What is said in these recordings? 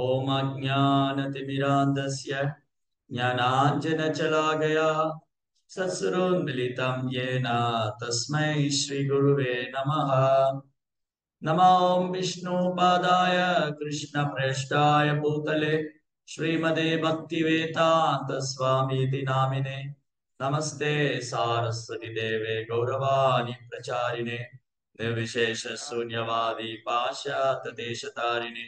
ओम अज्ञानतिमिरान्धस्य ज्ञानाञ्जनशलाकया सत्सुरोन्मिलितं येन तस्मै श्रीगुरुवे नमः। नमो विष्णुपादाय कृष्णप्रेष्ठाय भूतले श्रीमते भक्तिवेदान्तस्वामीति नामिने। नमस्ते सारस्वती देवे गौरवाणी प्रचारिणे निर्विशेष शून्यवादी पाश्चात्यदेशतारिणे।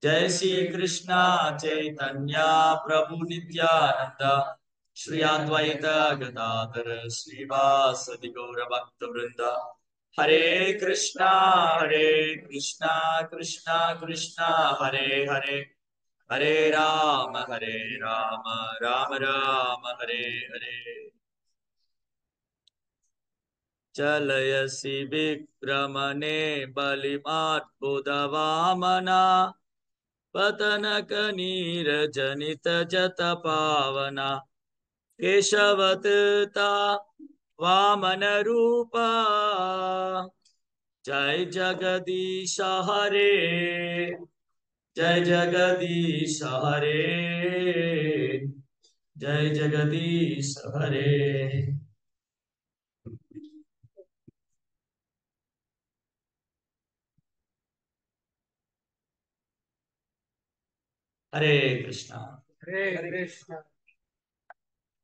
जय श्री कृष्णा चैतन्य प्रभु नित्यानंद श्री अद्वैत गदाधर श्रीवासदि गौर भक्त वृंद। हरे कृष्णा कृष्णा कृष्णा हरे हरे, हरे राम राम राम हरे हरे। चलयसि विक्रमणे बलिमाद्भुतवामना पतनकनीरजनित जत पावना केशवतता वामन रूपा। जय जगदीश हरे, जय जगदीश हरे, जय जगदीश हरे। हरे कृष्णा, हरे Krishna.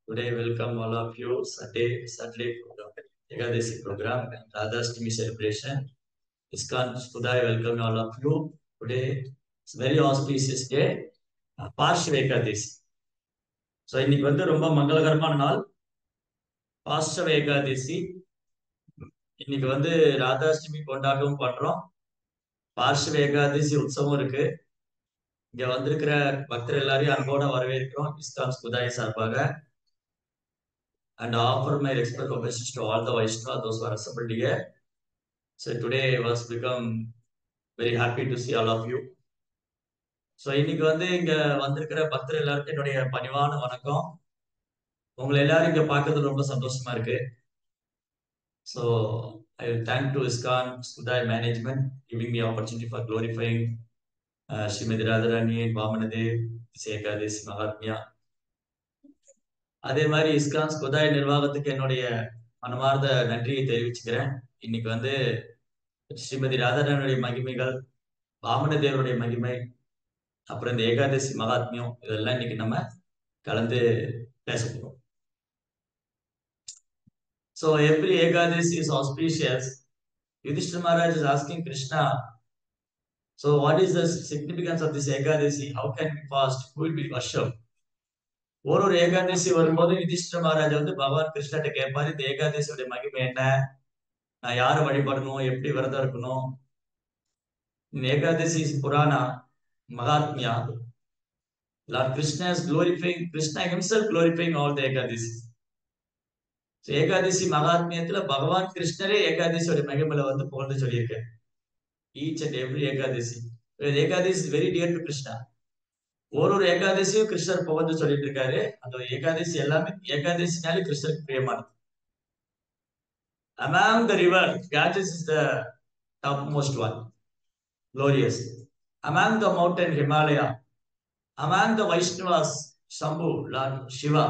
Today, welcome all of you. Saturday program, Ekadasi program, Radhashtami celebration. ISKCON Sudai welcome all of you. Today, it's very auspicious day, Parshva Ekadasi. So, இன்னைக்கு வந்து ரொம்ப மங்களகரமான நாள், Parshva Ekadasi. இன்னைக்கு வந்து ராதாஷ்டமி கொண்டாட்டமும் பண்றோம், பார்ஷவ ஏகாதசி உற்சவம் இருக்கு. இங்க வந்திருக்கிற பக்தர் எல்லாரையும் அன்போட வரவேற்கிறோம் ISKCON Sudai சார்பாக. And offer my respect obeisance to all the Vaishnavas, those who are assembled here. So today was become very happy to see all of you. So இன்னைக்கு வந்து இங்க வந்திருக்கிற பக்தர் எல்லாருக்கும் என்னுடைய பணிவான வணக்கம். உங்களை எல்லாரும் இங்க பார்க்கறது ரொம்ப சந்தோஷமா இருக்கு. So I will thank to ISKCON Sudai management giving me opportunity for glorifying Srimati Radharani, Vamanadev, Ekadasi Mahatmya. அதே மாதிரி ISKCON Sudai நிர்வாகத்துக்கு என்னுடைய மனமார்ந்த நன்றியை தெரிவிச்சுக்கிறேன். இன்னைக்கு வந்து ஸ்ரீமதி ராதாராணியுடைய மகிமைகள், வாமனதேவருடைய மகிமை, அப்புறம் இந்த ஏகாதசி மகாத்மியம் இதெல்லாம் இன்னைக்கு நம்ம கலந்து பேச போறோம். So every Ekadasi is auspicious. Yudhishthira Maharaj is asking Krishna, so what is the significance of this Ekadasi? How can we fast? Who will be worship? ஒரு ஏகாதசி வரும்போது யுதிஷ்டிர மகாராஜா வந்து பகவான் கிருஷ்ணகிட்ட கேட்பாரு, இந்த ஏகாதசியோட மகிமை என்ன, நான் யாரை வழிபடணும், எப்படி விரதம் இருக்கணும். Ekadasi is Purana, Mahatmya. Lord Krishna is glorifying, Krishna himself glorifying all the Ekadasi. So Ekadashi மகாத்மியத்துல பகவான் கிருஷ்ணரே ஏகாதசியோட மகிமையில வந்து புகழ்ந்து சொல்லியிருக்காரு. Each and every Ekadashi. Ekadashi is very dear to Krishna. ஒரு ஏகாதசியும் கிருஷ்ணர் புகழ்ந்து சொல்லிட்டு இருக்காரு. அந்த ஏகாதசி எல்லாமே ஏகாதசினாலே கிருஷ்ணருக்கு பிரியமானது. Among the river, Ganges is the topmost one, glorious. Among the mountain Himalaya, among the Vaishnavas, Shambhu, Lord Shiva,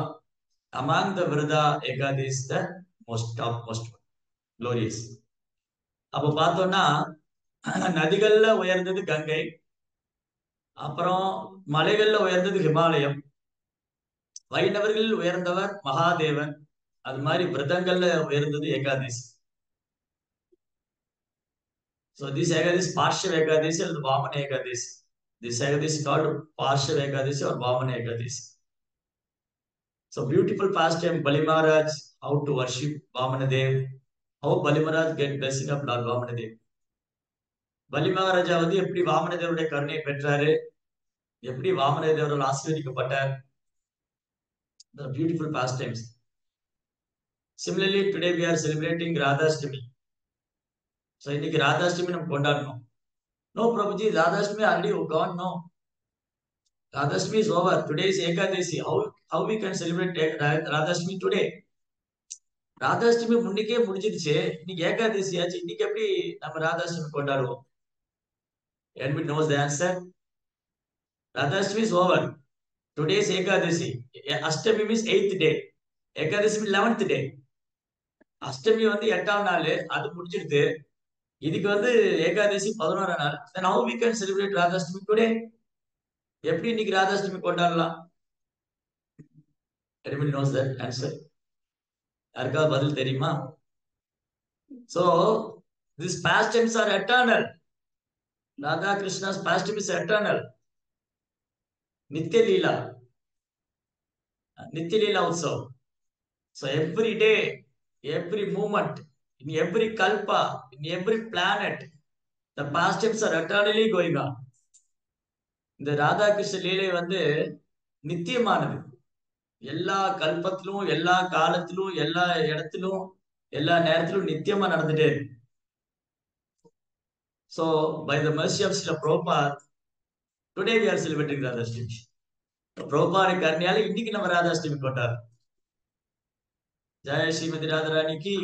among the Vrida, Ekadasi is the topmost one, glorious. அப்ப பார்த்தோம்னா நதிகள்ல உயர்ந்தது கங்கை, அப்புறம் மலைகள்ல உயர்ந்தது ஹிமாலயம், வைணவர்களில் உயர்ந்தவர் மகாதேவன், அது மாதிரி விரதங்கள்ல உயர்ந்தது Ekadashi. So this Ekadasi, Parshva Ekadasi or Vamana Ekadasi. This Ekadasi is called Parshva Ekadasi or Vamana Ekadasi. So beautiful pastime, Bali Maharaj, how to worship Vamanadev, how Bali Maharaj get blessing of Lord Vamanadev. பலி மகாராஜா வந்து எப்படி வாமனதேவருடைய கருணையை பெற்றாரு, எப்படி வாமனதேவரால் ஆசீர்வதிக்கப்பட்டார். The beautiful pastimes. Similarly, today we are celebrating Radhashtami. So இன்னைக்கு ராதாஷ்டமி நம்ம கொண்டாடணும். No, Prabhuji, Radhashtami already gone. No, Radhashtami is over. Today is Ekadasi. How we can celebrate Radhashtami today? Radhashtami முன்னிக்கே முடிஞ்சிடுச்சு, இன்னைக்கு ஏகாதசி ஆச்சு, இன்னைக்கு எப்படி நம்ம ராதாஷ்டமி கொண்டாடுவோம்? Anybody knows the answer? Radhashtami is over. Today is Ekadasi. Ashtami means 8th day. Ekadasi means 11th day. Ashtami வந்து 8ஆம் நாள், அது முடிச்சிடுது. இதுக்கு வந்து ஏகாதசி 11ஆம் நாள். Then how we can celebrate Radhashtami today? எப்படி இன்னைக்கு ராதாஷ்டமி கொண்டாடலாம்? Everybody knows that answer. யாருக்காவது பதில் தெரியுமா? So these pastimes are eternal. Radha Krishna's pastime is eternal. Nitya Leela. Nitya Leela also. So every day, every moment, in every kalpa, in every planet, the pastimes are eternally going on. இந்த ராதா கிருஷ்ண லீலை வந்து நித்தியமானது. எல்லா கல்பத்திலும், எல்லா காலத்திலும், எல்லா இடத்திலும், எல்லா நேரத்திலும் நித்தியமா நடந்துட்டே இருக்கு. So by the mercy of Srila Prabhupada, today we are celebrating Radhashtami. Prabhupada கருணையால இன்னைக்கு நம்ம ராதாஷ்டமி கொண்டாடுறோம். जय श्रीमती राधा रानी की,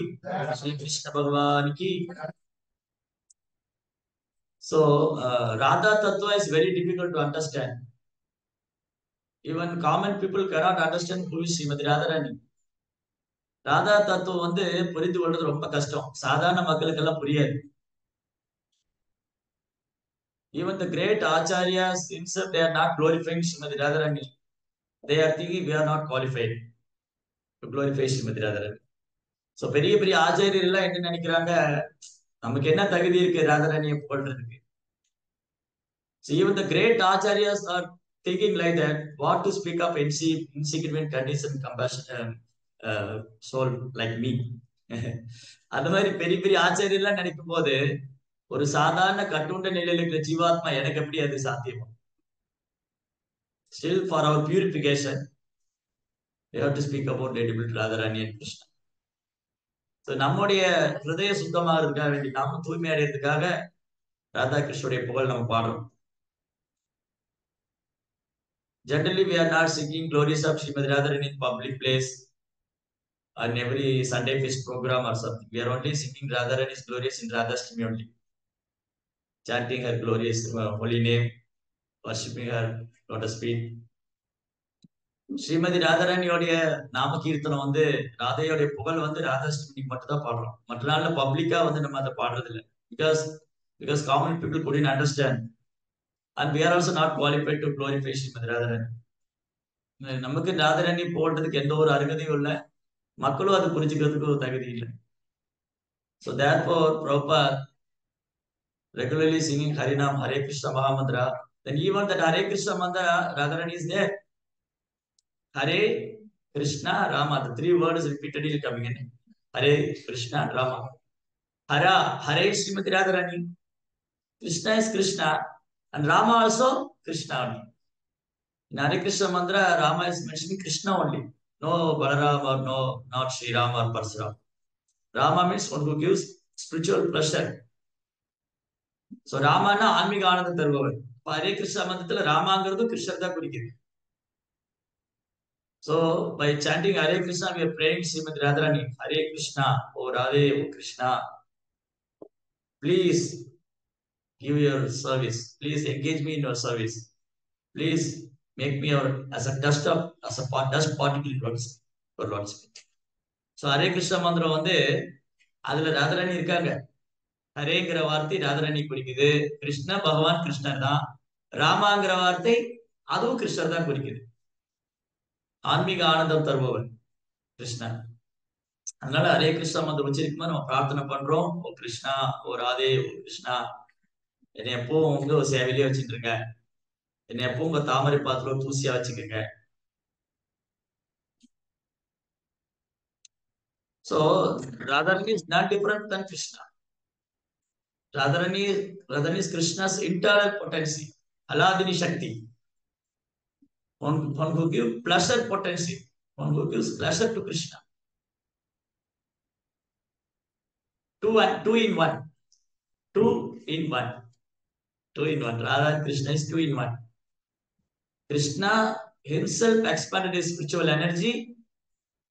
श्री कृष्ण भगवान की. So Radha Tattva is very difficult to understand. Even common people cannot understand who is Srimati Radharani. Radha தத்துவம் வந்து புரிந்து கொள்றது ரொம்ப கஷ்டம். சாதாரண மக்களுக்கு எல்லாம் புரியாது. Even the great acharyas themselves, they are not glorifying Srimati Radharani. They are thinking we are not qualified to glorify Srimati Radharani. So பெரிய பெரிய ஆச்சாரியர் எல்லாம் என்ன நினைக்கிறாங்க, நமக்கு என்ன தகுதி இருக்கு ராதாராணியை புகழ்றதுக்கு. So even the great acharyas are thinking like that. What to speak of insignificant condition, compassion, soul like me. அந்த மாதிரி பெரிய பெரிய ஆச்சாரியர் எல்லாம் நினைக்கும் போது ஒரு சாதாரண கட்டுண்ட நிலையில இருக்கிற ஜீவாத்மா எனக்கு எப்படி அது சாத்தியம்? Still for our purification, we have to speak about Lady Radharani and Krishna. So நம்முடைய ஹிருதய சுத்தமாகிறதுக்காக வேண்டி, நாம தூய்மை அடைகிறதுக்காக ராதா கிருஷ்ணனுடைய புகழ் நம்ம பாடுறோம். Generally, we are not singing glories of Srimati Radharani in public place on every Sunday feast program or something. We are only singing Radharani's glories in Radhashtami only, chanting her glorious holy name, worshipping her lotus feet. Srimathi ராதாராணியோடைய நாம கீர்த்தனம் வந்து ராதையோடைய புகழ் வந்து ராதாஷ்டமிக்கு மட்டும் தான் பாடுறோம். மற்ற நாள்ல பப்ளிக்கா வந்து நம்ம அதை பாடுறது இல்லை. Because common people couldn't understand, and we are also not qualified to glorify Srimathi Radharani. நமக்கு ராதாராணி போடுறதுக்கு எந்த ஒரு அருகதையும் இல்லை, மக்களும் அது புரிஞ்சுக்கிறதுக்கு ஒரு தகுதி இல்லை. So therefore Prabhupada regularly singing Harinam, Hare Krishna Mahamantra. Then even that Hare Krishna mantra, Radharani is there. Hare Krishna Rama, the three words repeatedly coming in. Hare Krishna Rama. Hare is Srimati Radharani. Krishna is Krishna, and Rama also Krishna only. In Hare Krishna mantra, Rama is mentioning Krishna only. No Balaram or no, not Sri Rama or Parsuram. Rama means one who gives spiritual pleasure. So Ramana ஆன்மீக ஆனந்தம் தருபவர். ஹரே கிருஷ்ணா மந்திரத்துல ராமாங்கிறது கிருஷ்ணர் தான் குறிக்குது. So by chanting Hare Krishna, we are praying Srimati Radharani, Hare Krishna, O Radhe, O Krishna, please give your service. Please engage me in your service. Please make me as a dust particle in Lord's feet. So Hare Krishna மந்திரம் வந்து அதுல ராதாராணி இருக்காங்க. ஹரேங்கிற வார்த்தை ராதாராணி குறிக்குது. கிருஷ்ண பகவான் கிருஷ்ணர் தான். ராமாங்கிற வார்த்தை அதுவும் கிருஷ்ணர் தான் குறிக்குது. ஆன்மீக ஆனந்தம் தருபவர் கிருஷ்ணன். அதனால ஹரே கிருஷ்ணா மந்திரம் வச்சிருக்குமா நம்ம பிரார்த்தனை பண்றோம். ஓ கிருஷ்ணா, ஓ ராதே, ஓ கிருஷ்ணா, என்னை எப்பவும் வந்து ஒரு சேவையிலே வச்சுட்டு இருங்க. என்னை எப்பவும் உங்க தாமரை பாத்திரம் தூசியா வச்சுக்கோங்க. So Radharani is not different than Krishna. Radharani is Krishna's internal potency, Aladini Shakti. One who gives pleasure potency, one who gives pleasure to Krishna. Two in one. Radha and Krishna is 2 in 1. Krishna himself expanded his spiritual energy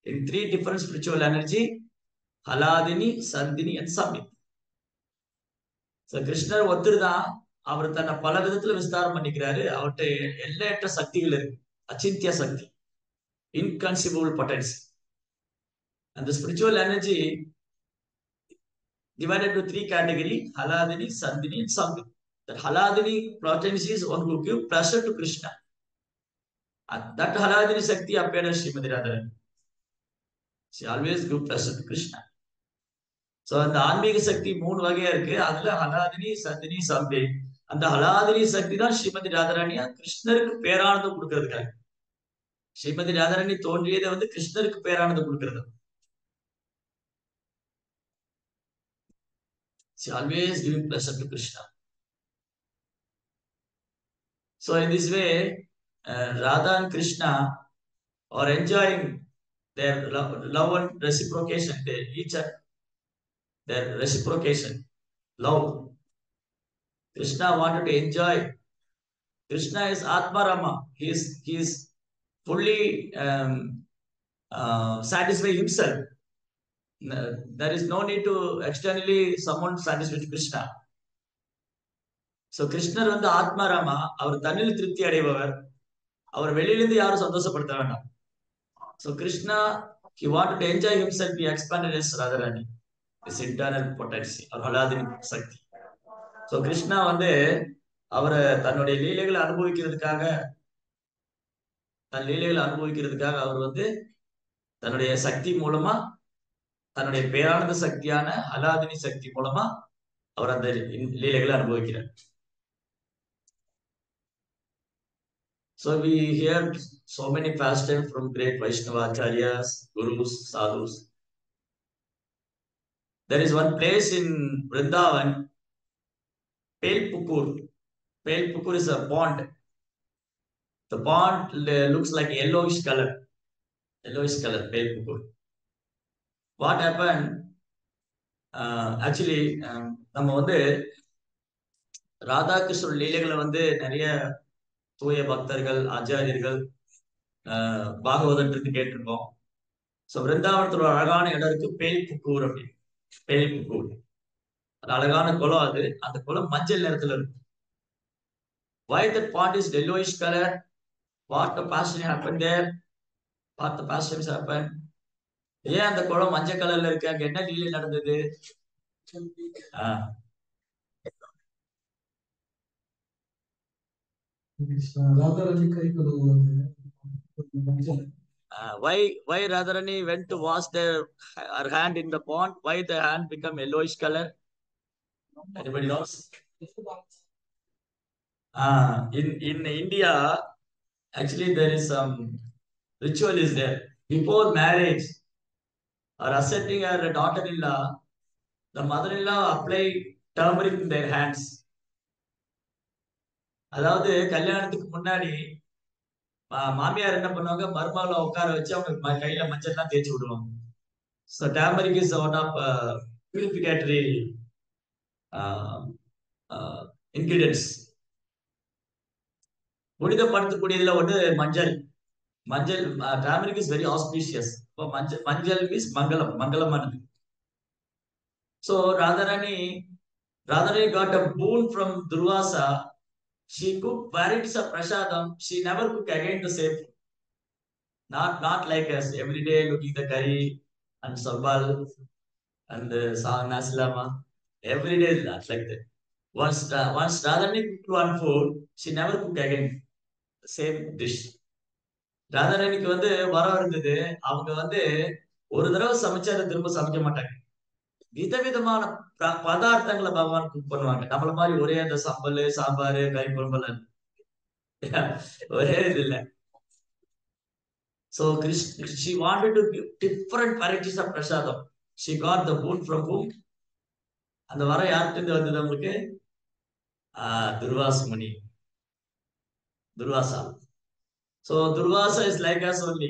in 3 different spiritual energy: Haladini, Sandini and Samit. So Krishna ஒருத்தர் தான், அவர் தன்னை பல விதத்துல விஸ்தாரம் பண்ணிக்கிறாரு. அவர்கிட்ட எல்லையற்ற சக்திகள் இருக்கு. அச்சிந்திய சக்தி, இன்கன்சிபிள் பொட்டன்சி. அந்த spiritual energy divided to three category: Haladini, Sandini, and Sambhini. That Haladini potency is one who give pleasure to Krishna. And that Haladini Shakti appeared as Srimati Radharani. She always give pleasure to Krishna. So அந்த ஆன்மீக சக்தி 3 வகையா இருக்கு. அதுல ஹலாதினி, சந்தினி, சம்பே. அந்த ஹலாதினி சக்தி தான் ஸ்ரீமதி ராதாராணியா கிருஷ்ணருக்கு பேரானந்தம் கொடுக்கறதுக்காக. ஸ்ரீமதி ராதாராணி தோன்றியதை வந்து கிருஷ்ணருக்கு பேரானந்தம் கொடுக்கிறது. She always giving pleasure to Krishna. So in this way, Radha and Krishna are enjoying their love and reciprocation. They each are their reciprocation, love. Krishna wanted to enjoy. Krishna is Atma Rama. He is fully satisfy himself. There is no need to externally someone satisfy Krishna. So Krishna வந்து ஆத்மா ராமா. அவர் தன்னில் திருப்தி அடைபவர். அவர் வெளியிலிருந்து யாரும் சந்தோஷப்படுத்த வேண்டாம். So Krishna, he wanted to enjoy himself. He expanded his Radharani, his internal potency or Haladini Sakthi. So Krishna வந்து அவரை தன்னுடைய லீலைகளை அனுபவிக்கிறதுக்காக அவர் வந்து தன்னுடைய சக்தி மூலமா, தன்னுடைய பேரானந்த சக்தியான ஹலாதினி சக்தி மூலமா அவர் அந்த லீலைகளை அனுபவிக்கிறார். So we hear so many pastimes from great Vaishnava acharyas, gurus, sadhus. There is one place in Vrindavan, Pelpukur. Pelpukur is a pond. The pond looks like yellowish color. Pelpukur. What happened? Actually, நம்ம வந்து ராதாகிருஷ்ணர் லீலைகளை வந்து நிறைய தூய பக்தர்கள், ஆச்சாரியர்கள், பாகவதன் கேட்டிருக்கோம். So விருந்தாவனத்துல ஒரு அழகான இடம் இருக்கு, பேல்புக்கூர் அப்படின்னு. பேல்புக்கூர் அது அழகான குளம். அது அந்த குளம் மஞ்சள் நிறத்துல இருக்கு. Why that pond is yellowish color? What the passion happened there? What the passions happened? ஏன் அந்த குளம் மஞ்சள் கலர்ல இருக்கு? அங்க என்ன லீலை நடந்தது? Why Radharani went to wash her hand in the pond? Why the hand become yellowish color? Anybody knows? In India, actually there is some ritual is there. Before marriage or accepting her daughter-in-law, the mother-in-law apply turmeric in their hands. அதாவது கல்யாணத்துக்கு முன்னாடி மாமியார் என்ன பண்ணுவாங்க, மருமகளை உட்கார வச்சு அவங்க கையில மஞ்சள் எல்லாம் தேய்ச்சி விடுவாங்க. So turmeric is one of purificatory ingredients. புனிதப்படுத்தக்கூடியதுல ஒன்று மஞ்சள். turmeric is very auspicious. மஞ்சள் means மங்களமானது. So Radharani got a boon from Durvasa. She cooked varieties of prasadam. She never cooked again the same. Not like us every day looking the curry and sambal and nasilama. Every day is not like that. Once Radharani cooked one food, she never cooked again the same dish. Radharaniக்கு வந்து வரம் இருந்தது. அவங்க வந்து ஒரு தடவை சமைச்சா அதை திரும்ப சமைக்க மாட்டாங்க. விதவிதமான பதார்த்தங்களை பகவான் குக் பண்ணுவாங்க. நம்மள மாதிரி ஒரே அந்த சம்பல், சாம்பார், கறி குழம்பு ஒரே இது இல்லை. So she wanted to give different varieties of prasadam. She got the boon from whom? அந்த வர யார்கிட்ட வந்தது உங்களுக்கு? Durvasa Muni. Durvasa. So Durvasa is like us only.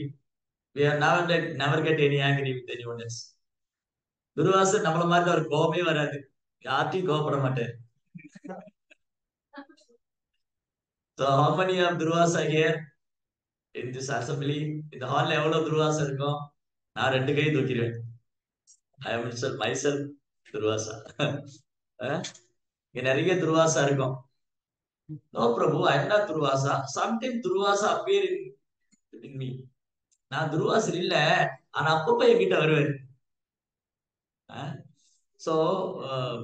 We are never get any angry with anyone else. Durvasa நம்மள மாதிரி ஒரு கோபமே வராது. யார்கிட்டயும் கோபப்பட மாட்டார். So how many of Durvasa here in this assembly? இந்த ஹால்ல எவ்வளவு Durvasa இருக்கும்? நான் 2 கை தூக்கிடுவேன். I am myself Durvasa. இங்க நிறைய Durvasa இருக்கும். No, Prabhu, I am not Durvasa. Sometimes Durvasa appear in me. நான் துருவாசர் இல்ல, ஆனா அப்பப்ப என்கிட்ட வருவாரு. So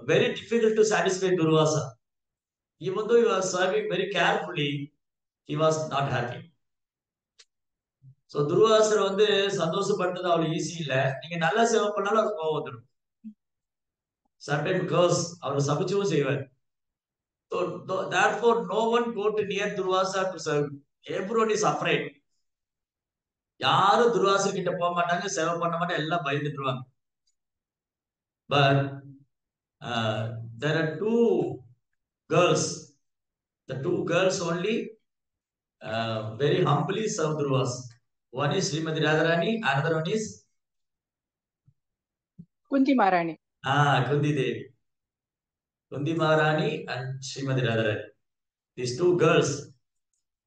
very difficult to satisfy Durvasa. Even though he was serving very carefully, he was not happy. So துருவாசர் வந்து சந்தோஷப்படுறது அவ்வளவு ஈஸி இல்ல. நீங்க நல்லா சேவை பண்ணாலும் அது கோவம் வந்துடும். Sometimes because அவர் சபிச்சும் செய்வார். So therefore no one go to near Durvasa to serve. Everyone is afraid. யாரும் துர்வாசர் கிட்ட போக மாட்டாங்க, சேவை பண்ண மாட்டாங்க, எல்லாம் பயந்துட்டுருவாங்க. But there are two girls. The two girls only very humbly serve Durvasa. One is Srimati Radharani, another one is Kunti Maharani. Kunti Devi. Kunti Maharani and Srimati Radharani. These two girls,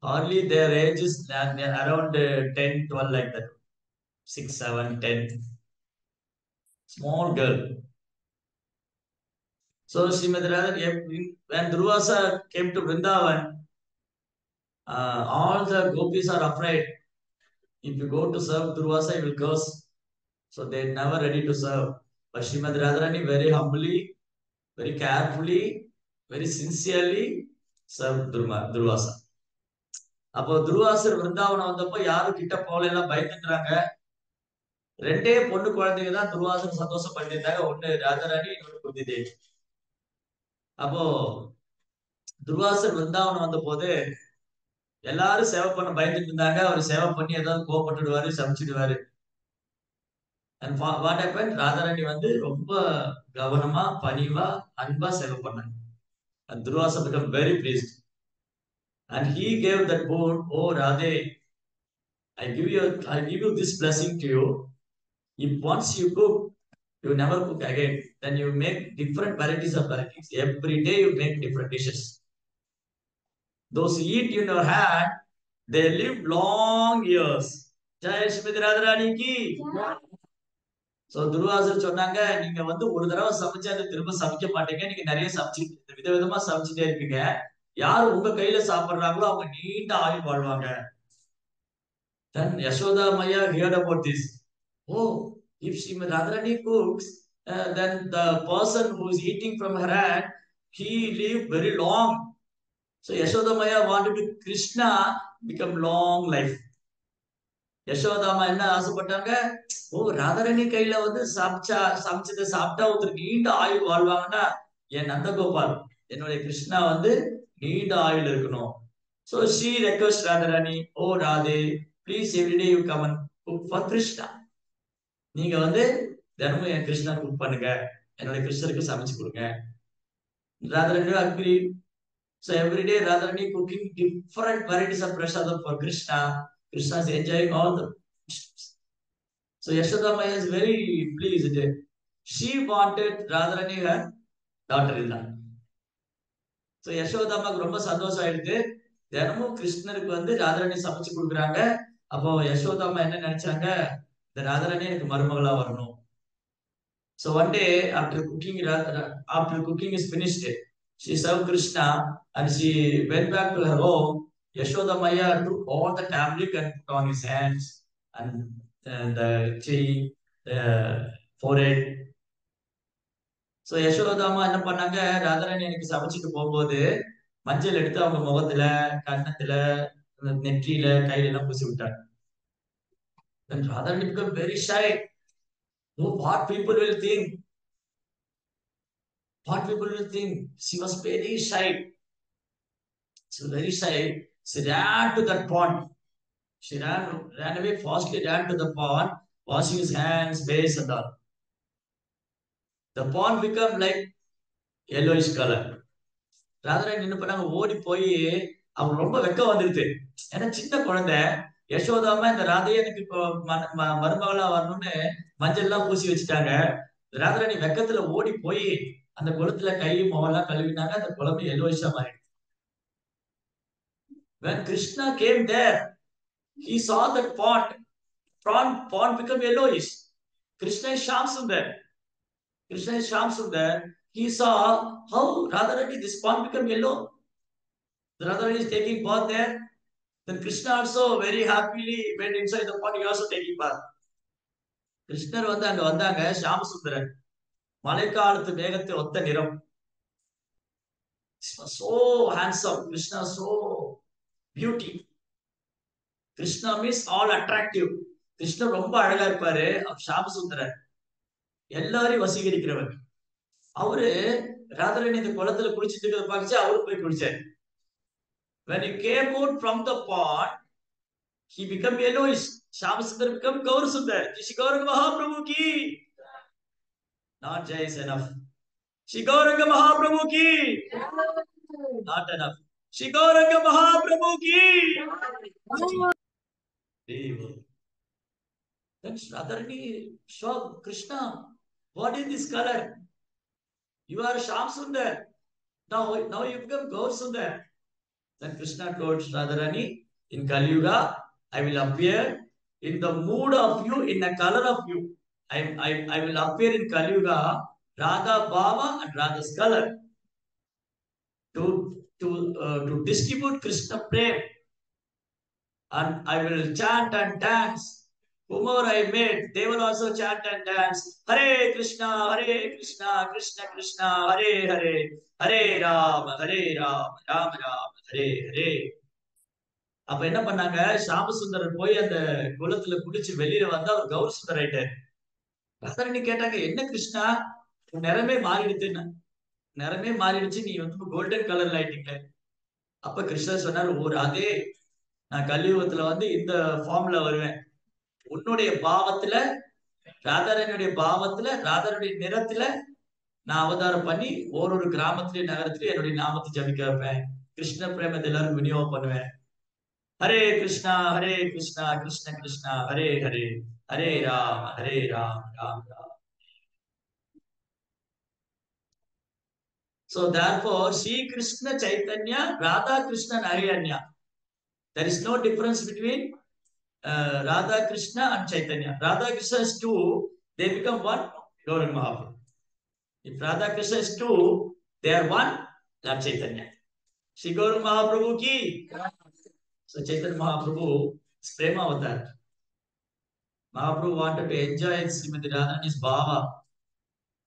hardly their age is around 10, 12 like that. 6, 7, 10. Small girl. So Srimati Radharani, when Durvasa came to Vrindavan, all the gopis are afraid. If you go to serve Durvasa, you will curse. So they're never ready to serve. But Srimati Radharani very humbly, very carefully, very sincerely served Durvasa. அப்போ துர்வாசர் விருந்தாவனம் வந்தப்போ யாரும் கிட்ட போல எல்லாம் பயந்துட்டாங்க. ரெண்டே பொண்ணு குழந்தைங்க தான் துர்வாசர் சந்தோஷம் பண்ணியிருந்தாங்க. ஒண்ணு ராஜராணி, இன்னொன்னு குந்தி தேவி. அப்போ துர்வாசர் விருந்தாவனம் வந்த போது எல்லாரும் சேவை பண்ண பயந்துட்டு இருந்தாங்க. அவர் சேவை பண்ணி ஏதாவது கோவப்பட்டுடுவாரு, சமைச்சிடுவாரு. And what happened? ராஜராணி வந்து ரொம்ப கவனமா, பணிவா, அன்பா சேவை பண்ணாங்க. And Durvasa became very pleased. And he gave that boon, oh Radhe, I give you this blessing to you. If once you cook, you never cook again. Then you make different varieties of varieties. Every day you make different dishes. Those who eat in your hand, they live long years. Jai Srimati Radharani ki. So துர்வாசர் சொன்னாங்க, நீங்க வந்து ஒரு தடவை சமைச்சு அதை திரும்ப சமைக்க மாட்டீங்க. நீங்க நிறைய சமைச்சு விதவிதமா சமைச்சுட்டே இருப்பீங்க. யார் உங்க கையில சாப்பிடுறாங்களோ அவங்க நீண்ட ஆயுள் வாழ்வாங்க. Then Yashoda Maya heard about this. Oh, if Srimati Radharani cooks, then the person who is eating from her hand, he live very long. So Yashoda Maya wanted to Krishna become long life. யசோதாமா என்ன ஆசைப்பட்டாங்க, ஓ ராதாரணி கையில வந்து சமைச்சதை சாப்பிட்டா ஒருத்தர் நீண்ட ஆயுள் வாழ்வாங்கன்னா என் நந்தகோபால் என்னுடைய கிருஷ்ணா வந்து நீண்ட ஆயுள் இருக்கணும். So she requests Radharani, oh Radhe, please every day you come and cook for Krishna. நீங்க வந்து தினமும் என் கிருஷ்ணா குக் பண்ணுங்க, என்னுடைய கிருஷ்ணருக்கு சமைச்சு கொடுங்க. Radharani agree. So every day Radharani cooking different varieties of prasadam for Krishna. Krishna is enjoying all the. So Yashoda Maya is very pleased. She wanted Radharani her daughter-in-law. So Yashoda அம்மாக்கு ரொம்ப சந்தோஷம் ஆயிடுது. தினமும் கிருஷ்ணருக்கு வந்து ராதாராணி சமைச்சு கொடுக்குறாங்க. அப்போ யசோதா அம்மா என்ன நினைச்சாங்க, இந்த ராதாராணி எனக்கு மருமகளா வரணும். So one day after cooking is finished, she served Krishna and she went back to her home. Yashoda Maya took all the tablet and put on his hands and the chin, the forehead. So Yashoda அம்மா என்ன பண்ணாங்க, ராதாராணி எனக்கு சமைச்சிட்டு போகும்போது மஞ்சள் எடுத்து அவங்க முகத்துல, கன்னத்துல, நெற்றியில, கையில எல்லாம் பூசி விட்டாங்க. Then Radharani became very shy. Oh, what people will think? What people will think? She was very shy. She was very shy. She ran to that pond. She ran away fastly, ran to the pond, washing his hands, face and all. The pond became like yellowish color. Radharani என்ன பண்ணாங்க, ஓடி போய் அவங்க ரொம்ப வெக்கம் வந்துருது. ஏன்னா சின்ன குழந்தை. யசோதாமா இந்த ராதையை எனக்கு இப்போ மருமகளா வரணும்னு மஞ்சள் எல்லாம் பூசி வச்சுட்டாங்க. ராதாராணி வெக்கத்துல ஓடி போய் அந்த குளத்துல கை முகம்லாம் கழுவினாங்க. அந்த குளம் எல்லோயிஷா மாறிடுச்சு. When Krishna came there, he saw that pond become yellowish. Krishna is Shyam Sundar. Krishna is Shyam Sundar. He saw how Radharani this pond become yellow. Radharani is taking bath there. Then Krishna also very happily went inside the pond. He also taking bath. கிருஷ்ணர் வந்து அங்க வந்தாங்க. ஷாமசுந்தரன் மழைக்காலத்து மேகத்தை ஒத்த நிறம். So handsome. Krishna so beauty. Krishna means all attractive. Krishna ரொம்ப அழகா இருப்பாரு. ஷாமசுந்தரன் எல்லாரையும் வசீகரிக்கிறவர். அவரு ராதாராணி இந்த குளத்துல குளிச்சுட்டு இருக்கிறத பார்த்து அவரு போய் குளிச்சாரு. When he came out from the pond, he became yellowish. Shyamsundar became Gaurasundar. Shri Gauranga Mahaprabhu ki. Not Jai is enough. Shri Gauranga Mahaprabhu ki. Not enough. Shri Gauranga Mahaprabhu ki. Then Radharani saw Krishna. What is this color? You are Shyamsundar. Now you become Gaurasundar. Then Krishna told Radharani, in Kali Yuga, I will appear in the mood of you, in the color of you. I will appear in Kali Yuga, Radha Bhava and Radha's color to distribute Krishna Prem. And I will chant and dance. Whomever I met, they will also chant and dance. Hare Krishna, Krishna Krishna, Hare Hare, Hare Rama, Rama Rama, Hare Hare. அப்ப என்ன பண்ணாங்க, ஷாமசுந்தரர் போய் அந்த குளத்துல குளிச்சு வெளியில வந்து அவர் கௌரசுந்தர் ஆயிட்டாரு. ராதாராணி கேட்டாங்க, என்ன கிருஷ்ணா நிறமே மாறிடுச்சுன்னு. நிறமே மாறிடுச்சு, நீ வந்து கோல்டன் கலர்ல ஆயிட்டீங்க. அப்ப கிருஷ்ணர் சொன்னார், ஒரு அதே நான் கலியுகத்துல வந்து இந்த ஃபார்ம்ல வருவேன். உன்னுடைய பாவத்துல, ராதாராணியுடைய பாவத்துல, ராதாருடைய நிறத்துல நான் அவதாரம் பண்ணி ஒரு கிராமத்திலேயே நகரத்திலேயே என்னுடைய நாமத்தை ஜபிக்க வைப்பேன். கிருஷ்ண பிரேமத்தை எல்லாரும் விநியோகம் பண்ணுவேன். Hare Krishna, Krishna Krishna, Hare Hare, Hare Rama, Ram Rama. So therefore, Sri Krishna Chaitanya, Radha Krishna Narayanya. There is no difference between Radha Krishna and Chaitanya. Radha Krishna is two, they become one. Gauranga Mahaprabhu. If Radha Krishna is two, they are one. Lord Chaitanya. Shri Gauranga Mahaprabhu ki. So Chaitanya Mahaprabhu is Prema Avatar. Mahaprabhu wanted to enjoy Srimati Radharani's Bhava.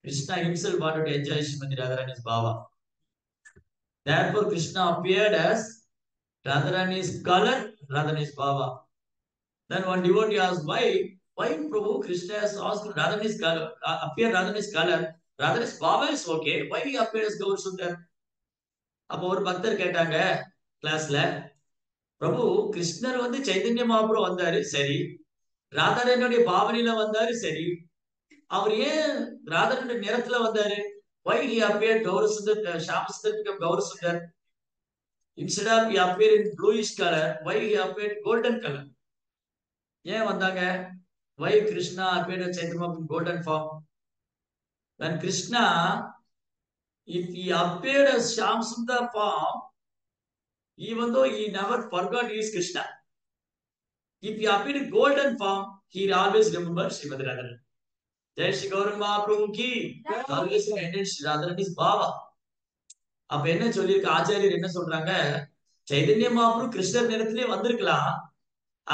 Krishna himself wanted to enjoy Srimati Radharani's Bhava. Therefore, Krishna appeared as Radharani's color, Radharani's Bhava. Then one devotee asked, why Prabhu Krishna has asked Radharani's color, appear Radharani's color, Radharani's Bhava is okay. Why he appeared as Gaurasundar? அப்போ ஒரு பக்தர் கேட்டாங்க கிளாஸ்ல, பிரபு கிருஷ்ணர் வந்து சைதன்ய மகாபிரபு வந்தாரு சரி, ராதாராணியுடைய பாவனையில வந்தாரு சரி, அவர் ஏன் ராதாராணியுடைய நிறத்துல வந்தாரு? Why he appeared Gaurasundar, Shyamsundar became Gaurasundar. Instead of he appeared in bluish color, why he appeared golden color? ஏன் வந்தாங்க? Why Krishna appeared as Chaitanya Mahaprabhu in golden form? When Krishna, if he appeared as Shyamsundar form, even though he never forgot he is Krishna. If he appeared in golden form, he always remembered Srimati Radharani. Jai Shri Gauranga Mahaprabhu ki. Always maintained Shri Radharani's Bhava. அப்ப என்ன சொல்லியிருக்க ஆச்சாரியர் என்ன சொல்றாங்க, சைதன்ய மகாபிரபு கிருஷ்ணர் நிறத்திலே வந்திருக்கலாம்.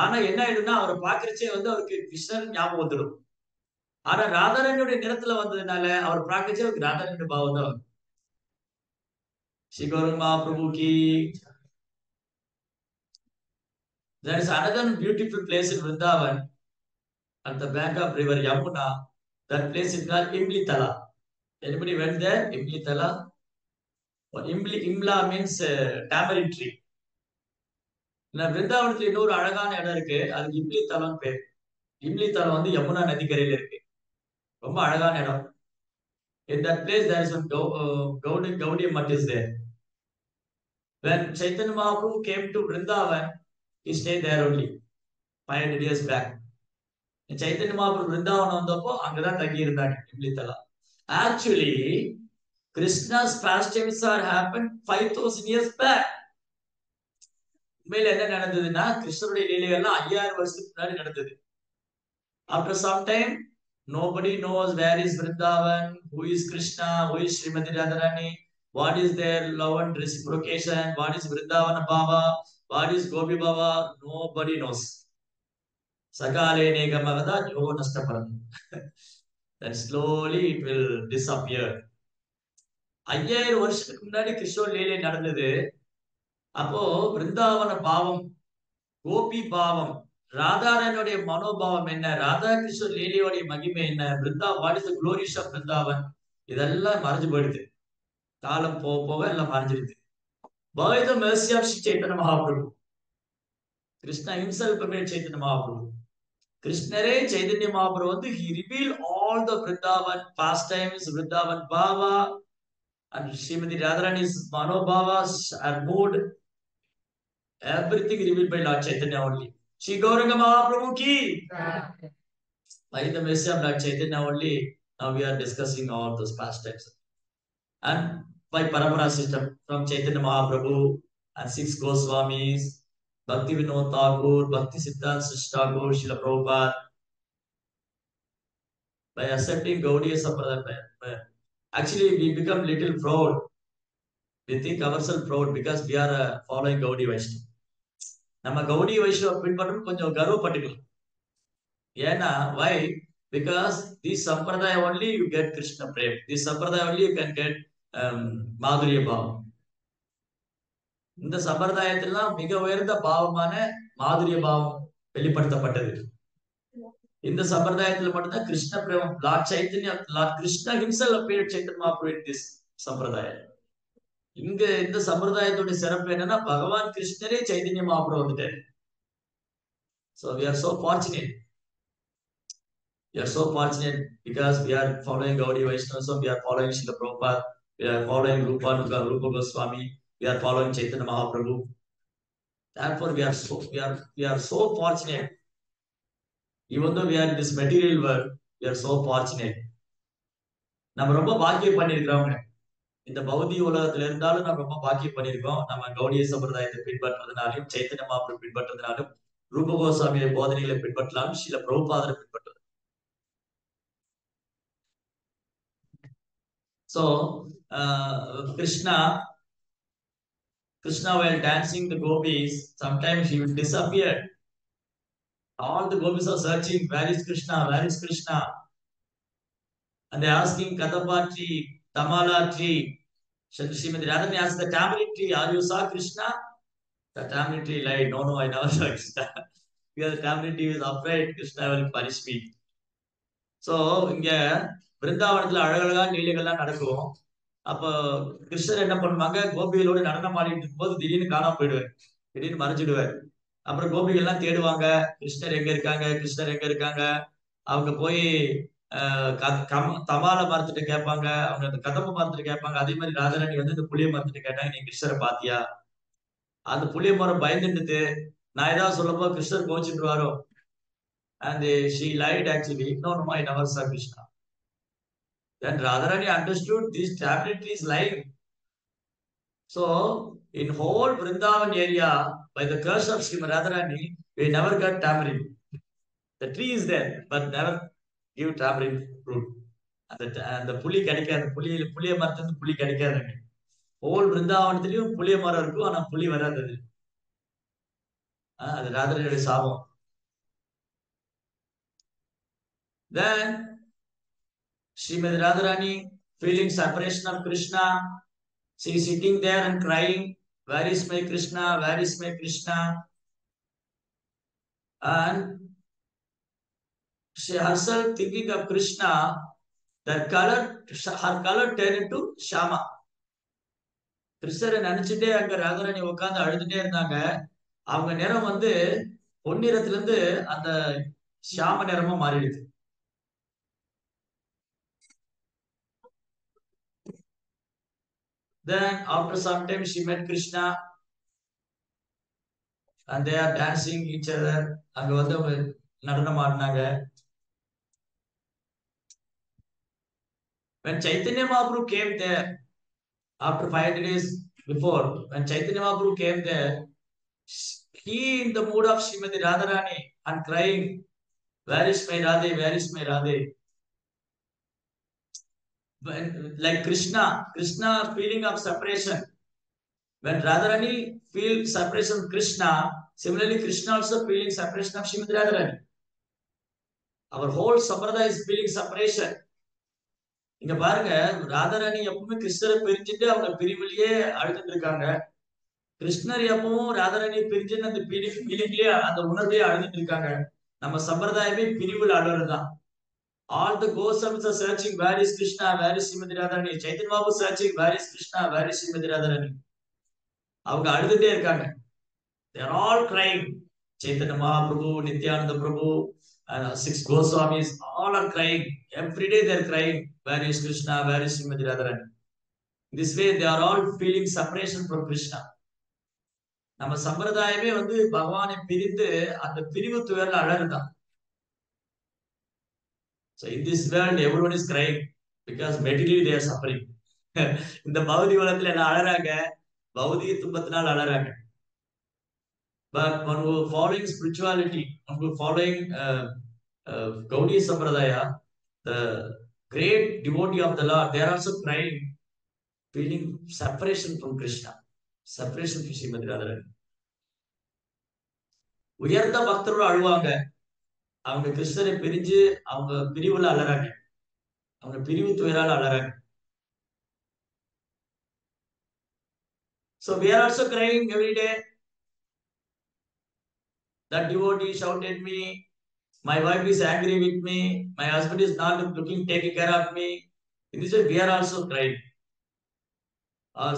ஆனா என்ன ஆயிடும்னா அவரை பாக்குறச்சே வந்து அவருக்கு கிருஷ்ணர் ஞாபகம் வந்துடும். ஆனா ராதாராணியுடைய நிறத்துல வந்ததுனால அவர் பாக்குறச்சே அவருக்கு ராதாராணியுடைய பாவம் தான். Shri Gauranga Mahaprabhu ki. There is another beautiful place in Vrindavan at the bank of river Yamuna. That place is called Imlitala. Anybody went there? Imlitala? Imla means tamarind tree. Vrindavanத்துல இன்னொரு அழகான இடம் இருக்கு, அதுக்கு இம்லித்தலம் பேர். இம்லித்தலம் வந்து யமுனா நதிக்கரையில இருக்கு. ரொம்ப அழகான இடம். In that place there is one Gaudiya Math is there. When Chaitanya Mahaprabhu came to Vrindavan, he stayed there only 500 years back. Chaitanya Mahaprabhu Vrindavan வந்தப்போ அங்கதான் தங்கி இருந்தாங்க இம்லித்தலா. Actually, Krishna's pastimes are happened 5000 years back. உண்மையில என்ன நடந்ததுன்னா கிருஷ்ணருடைய லீலைகள்லாம் 5000 வருஷத்துக்கு முன்னாடி நடந்தது. After some time, nobody knows where is Vrindavan, who is Krishna, who is Srimati Radharani. What is their love and reciprocation? What is Vrindavana Bhava? What is Gopi Bhava? Nobody knows. Sakale Negamagada Yoga Nastaparam. Then slowly it will disappear. 5000 வருஷத்துக்கு முன்னாடி கிருஷ்ண லீலை நடந்தது. அப்போ பிருந்தாவன பாவம், கோபி பாவம், ராதாரனுடைய மனோபாவம் என்ன, ராதா கிருஷ்ண லீலையோடைய மகிமை என்ன, Brinda what is the glories of Vrindavan, இதெல்லாம் மறைஞ்சு போயிடுது. காலம் போக போக எல்லாம் மறைஞ்சிருது. By the mercy of Sri Chaitanya Mahaprabhu, Krishna himself made Chaitanya Mahaprabhu. Krishnare Chaitanya Mahaprabhu வந்து he revealed all the Vrindavan pastimes, Vrindavan Bhava, and Srimati Radharani's Manobhavas, her mood, everything revealed by Lord Chaitanya only. Shri Gauranga Mahaprabhu ki. By the mercy of Lord Chaitanya only, now we are discussing all those pastimes. And by Parampara system from Chaitanya Mahaprabhu and 6 Goswamis, Bhakti Vinod Thakur, Bhakti Siddhanta Thakur, Srila Prabhupada, by accepting Gaudiya Sampradaya, actually we become little proud. We think ourselves proud because we are following Gaudiya Vaishnava. நம்ம கௌடிய வைஷ்ணவ பின்பற்றும் கொஞ்சம் கர்வப்பட்டுக்கலாம். ஏன்னா why? Because this sampradaya only you get Krishna prem. This sampradaya only you can get Madhurya Bhavam. இந்த சம்பிரதாயத்திலாம் மிக உயர்ந்த பாவமான மாதுரிய பாவம் வெளிப்படுத்தப்பட்டது. இந்த சம்பிரதாயத்தில் மட்டும்தான் கிருஷ்ண பிரேமம், lord Chaitanya, lord Krishna himself appeared Chaitanya Mahaprabhu in this சம்பிரதாயம். இங்க இந்த சம்பிரதாயத்தோட சிறப்பு என்னன்னா பகவான் கிருஷ்ணரே சைத்தன்ய மகாபிரபு வந்துட்டாரு. So we are so fortunate. We are so fortunate because we are following Gaudiya Vaishnava, so we are following Srila Prabhupada, we are following Rupa Goswami, we are following Chaitanya Mahaprabhu. Therefore, we are so fortunate. Even though we are in this material world, we are so fortunate. நம்ம ரொம்ப பாக்கியம் பண்ணிருக்கிறோம். இந்த பௌதிக உலகத்துல இருந்தாலும் நம்ம ரொம்ப பாக்கியம் பண்ணிருக்கோம். நம்ம கௌடிய சம்பிரதாயத்தை பின்பற்றதுனாலும், சைத்தன்ய மகாபிரபு பின்பற்றதுனாலும், ரூப கோஸ்வாமியுடைய போதனைகளை பின்பற்றலாம், ஸ்ரீல பிரபுபாதரை பின்பற்றலாம். So, Krishna while dancing the gopis, sometimes he will disappear. All the gopis are searching, where is Krishna, where is Krishna? And they are asking Kadamba tree, Tamala tree. Srimati Radharani asked the tamarind tree, are you saw Krishna? The tamarind tree lied, no, I never saw Krishna. Because the tamarind tree is afraid Krishna will punish me. So, இங்க பிருந்தாவனத்துல அழகழகா லீலைகள்லாம் நடக்கும். அப்போ கிருஷ்ணர் என்ன பண்ணுவாங்க, கோபிகளோடு நடனம் ஆடிட்டு இருக்கும்போது திடீர்னு காணாம போயிடுவார், திடீர்னு மறைஞ்சிடுவார். அப்புறம் கோபிகள்லாம் தேடுவாங்க, கிருஷ்ணர் எங்க இருக்காங்க, கிருஷ்ணர் எங்க இருக்காங்க. அவங்க போய் தமால மரத்துட்டு கேட்பாங்க, அவங்க அந்த கதம்ப மரத்துட்டு கேட்பாங்க. அதே மாதிரி ராஜராணி வந்து இந்த புளிய மரத்துட்டு கேட்டாங்க, நீ கிருஷ்ணரை பாத்தியா? அந்த புளிய மரம் பயந்துட்டு நான் ஏதாவது சொல்லப்போ கிருஷ்ணர் கோச்சிட்டுருவாரோ. And she lied actually. No, I never saw Krishna. Then Radharani understood this tablet is lying. So, in whole Vrindavan area, by the curse of Srimati Radharani, we never got tamarind. The tree is there, but never give tamarind fruit. And the puli கிடைக்காது, புளிய மரத்துல புளி கிடைக்காதுங்க. whole Vrindavanத்திலயும் புளிய மரம் இருக்கும், ஆனா புளி வராது. அது ராதரனுடைய சாபம். Then Srimati Radharani feeling separation of Krishna, she is sitting there and crying, where is my Krishna, where is my Krishna? And she herself thinking of Krishna, her color turned into Shama. கிருஷ்ணரை நினைச்சுட்டே அங்க ராதாராணி உட்கார்ந்து அழுதுட்டே இருந்தாங்க. அவங்க நிறம் வந்து பொன்னிறத்துல இருந்து அந்த ஷாம நிறமா மாறிடுது. Then after some time she met Krishna and they are dancing each other. அங்க வந்து அவங்க நடனம் ஆடினாங்க. When Chaitanya Mahaprabhu came there after 5 days before, when Chaitanya Mahaprabhu came there, he in the mood of Srimati Radharani and crying, where is my Radhe, where is my Radhe? like Krishna feeling of separation. When Radharani feel separation of Krishna, similarly Krishna also feeling separation of Srimati Radharani. Our whole sampradaya is feeling separation. இங்க பாருங்க, ராதாராணி எப்பவுமே கிருஷ்ணரை பிரிஞ்சுட்டு அவங்க பிரிவிலேயே அழுதுட்டு இருக்காங்க. கிருஷ்ணர் எப்பவும் ராதாராணி பிரிஞ்சுன்னு அந்த ஃபீலிங்லயே அந்த உணர்வையே அழுதுட்டு இருக்காங்க. நம்ம சம்பிரதாயமே பிரிவுல அழுறதுதான். All the Goswams are searching where is Krishna, where is Srimati Radharani. Chaitanya Mahaprabhu searching where is Krishna, where is Srimati Radharani. அவங்க அழுதுட்டே இருக்காங்க. They are all crying. Chaitanya Mahaprabhu, Nityananda Prabhu, six Goswamis, all are crying. Every day they are crying. Where is Krishna, where is Srimati Radharani. This way they are all feeling separation from Krishna. நம்ம சம்பிரதாயமே பகவானை பிரிந்து அந்த பிரிவு துயர்ல அழறுதான். So in this world everyone is crying because materially they are suffering. இந்த பௌதிக உலகத்துல எல்லாம் அழறாங்க, பௌதிக துன்பத்தினால் அழறாங்க. But when we following spirituality, when we following Gaudiya Sampradaya, the great devotee of the Lord, they are also crying, feeling separation from Krishna, separation from Srimati Radharani. உயர்ந்த பக்தர்கள் அழுவாங்க, அவங்க கிருஷ்ணரை பிரிஞ்சு அவங்க பிரிவுல அழறாங்க, அவங்க பிரிவு துயரால அழறாங்க. So we are also crying every day. That devotee shouted me, my wife is angry with me, my husband is not looking, taking care of me. In this way we are also crying. Or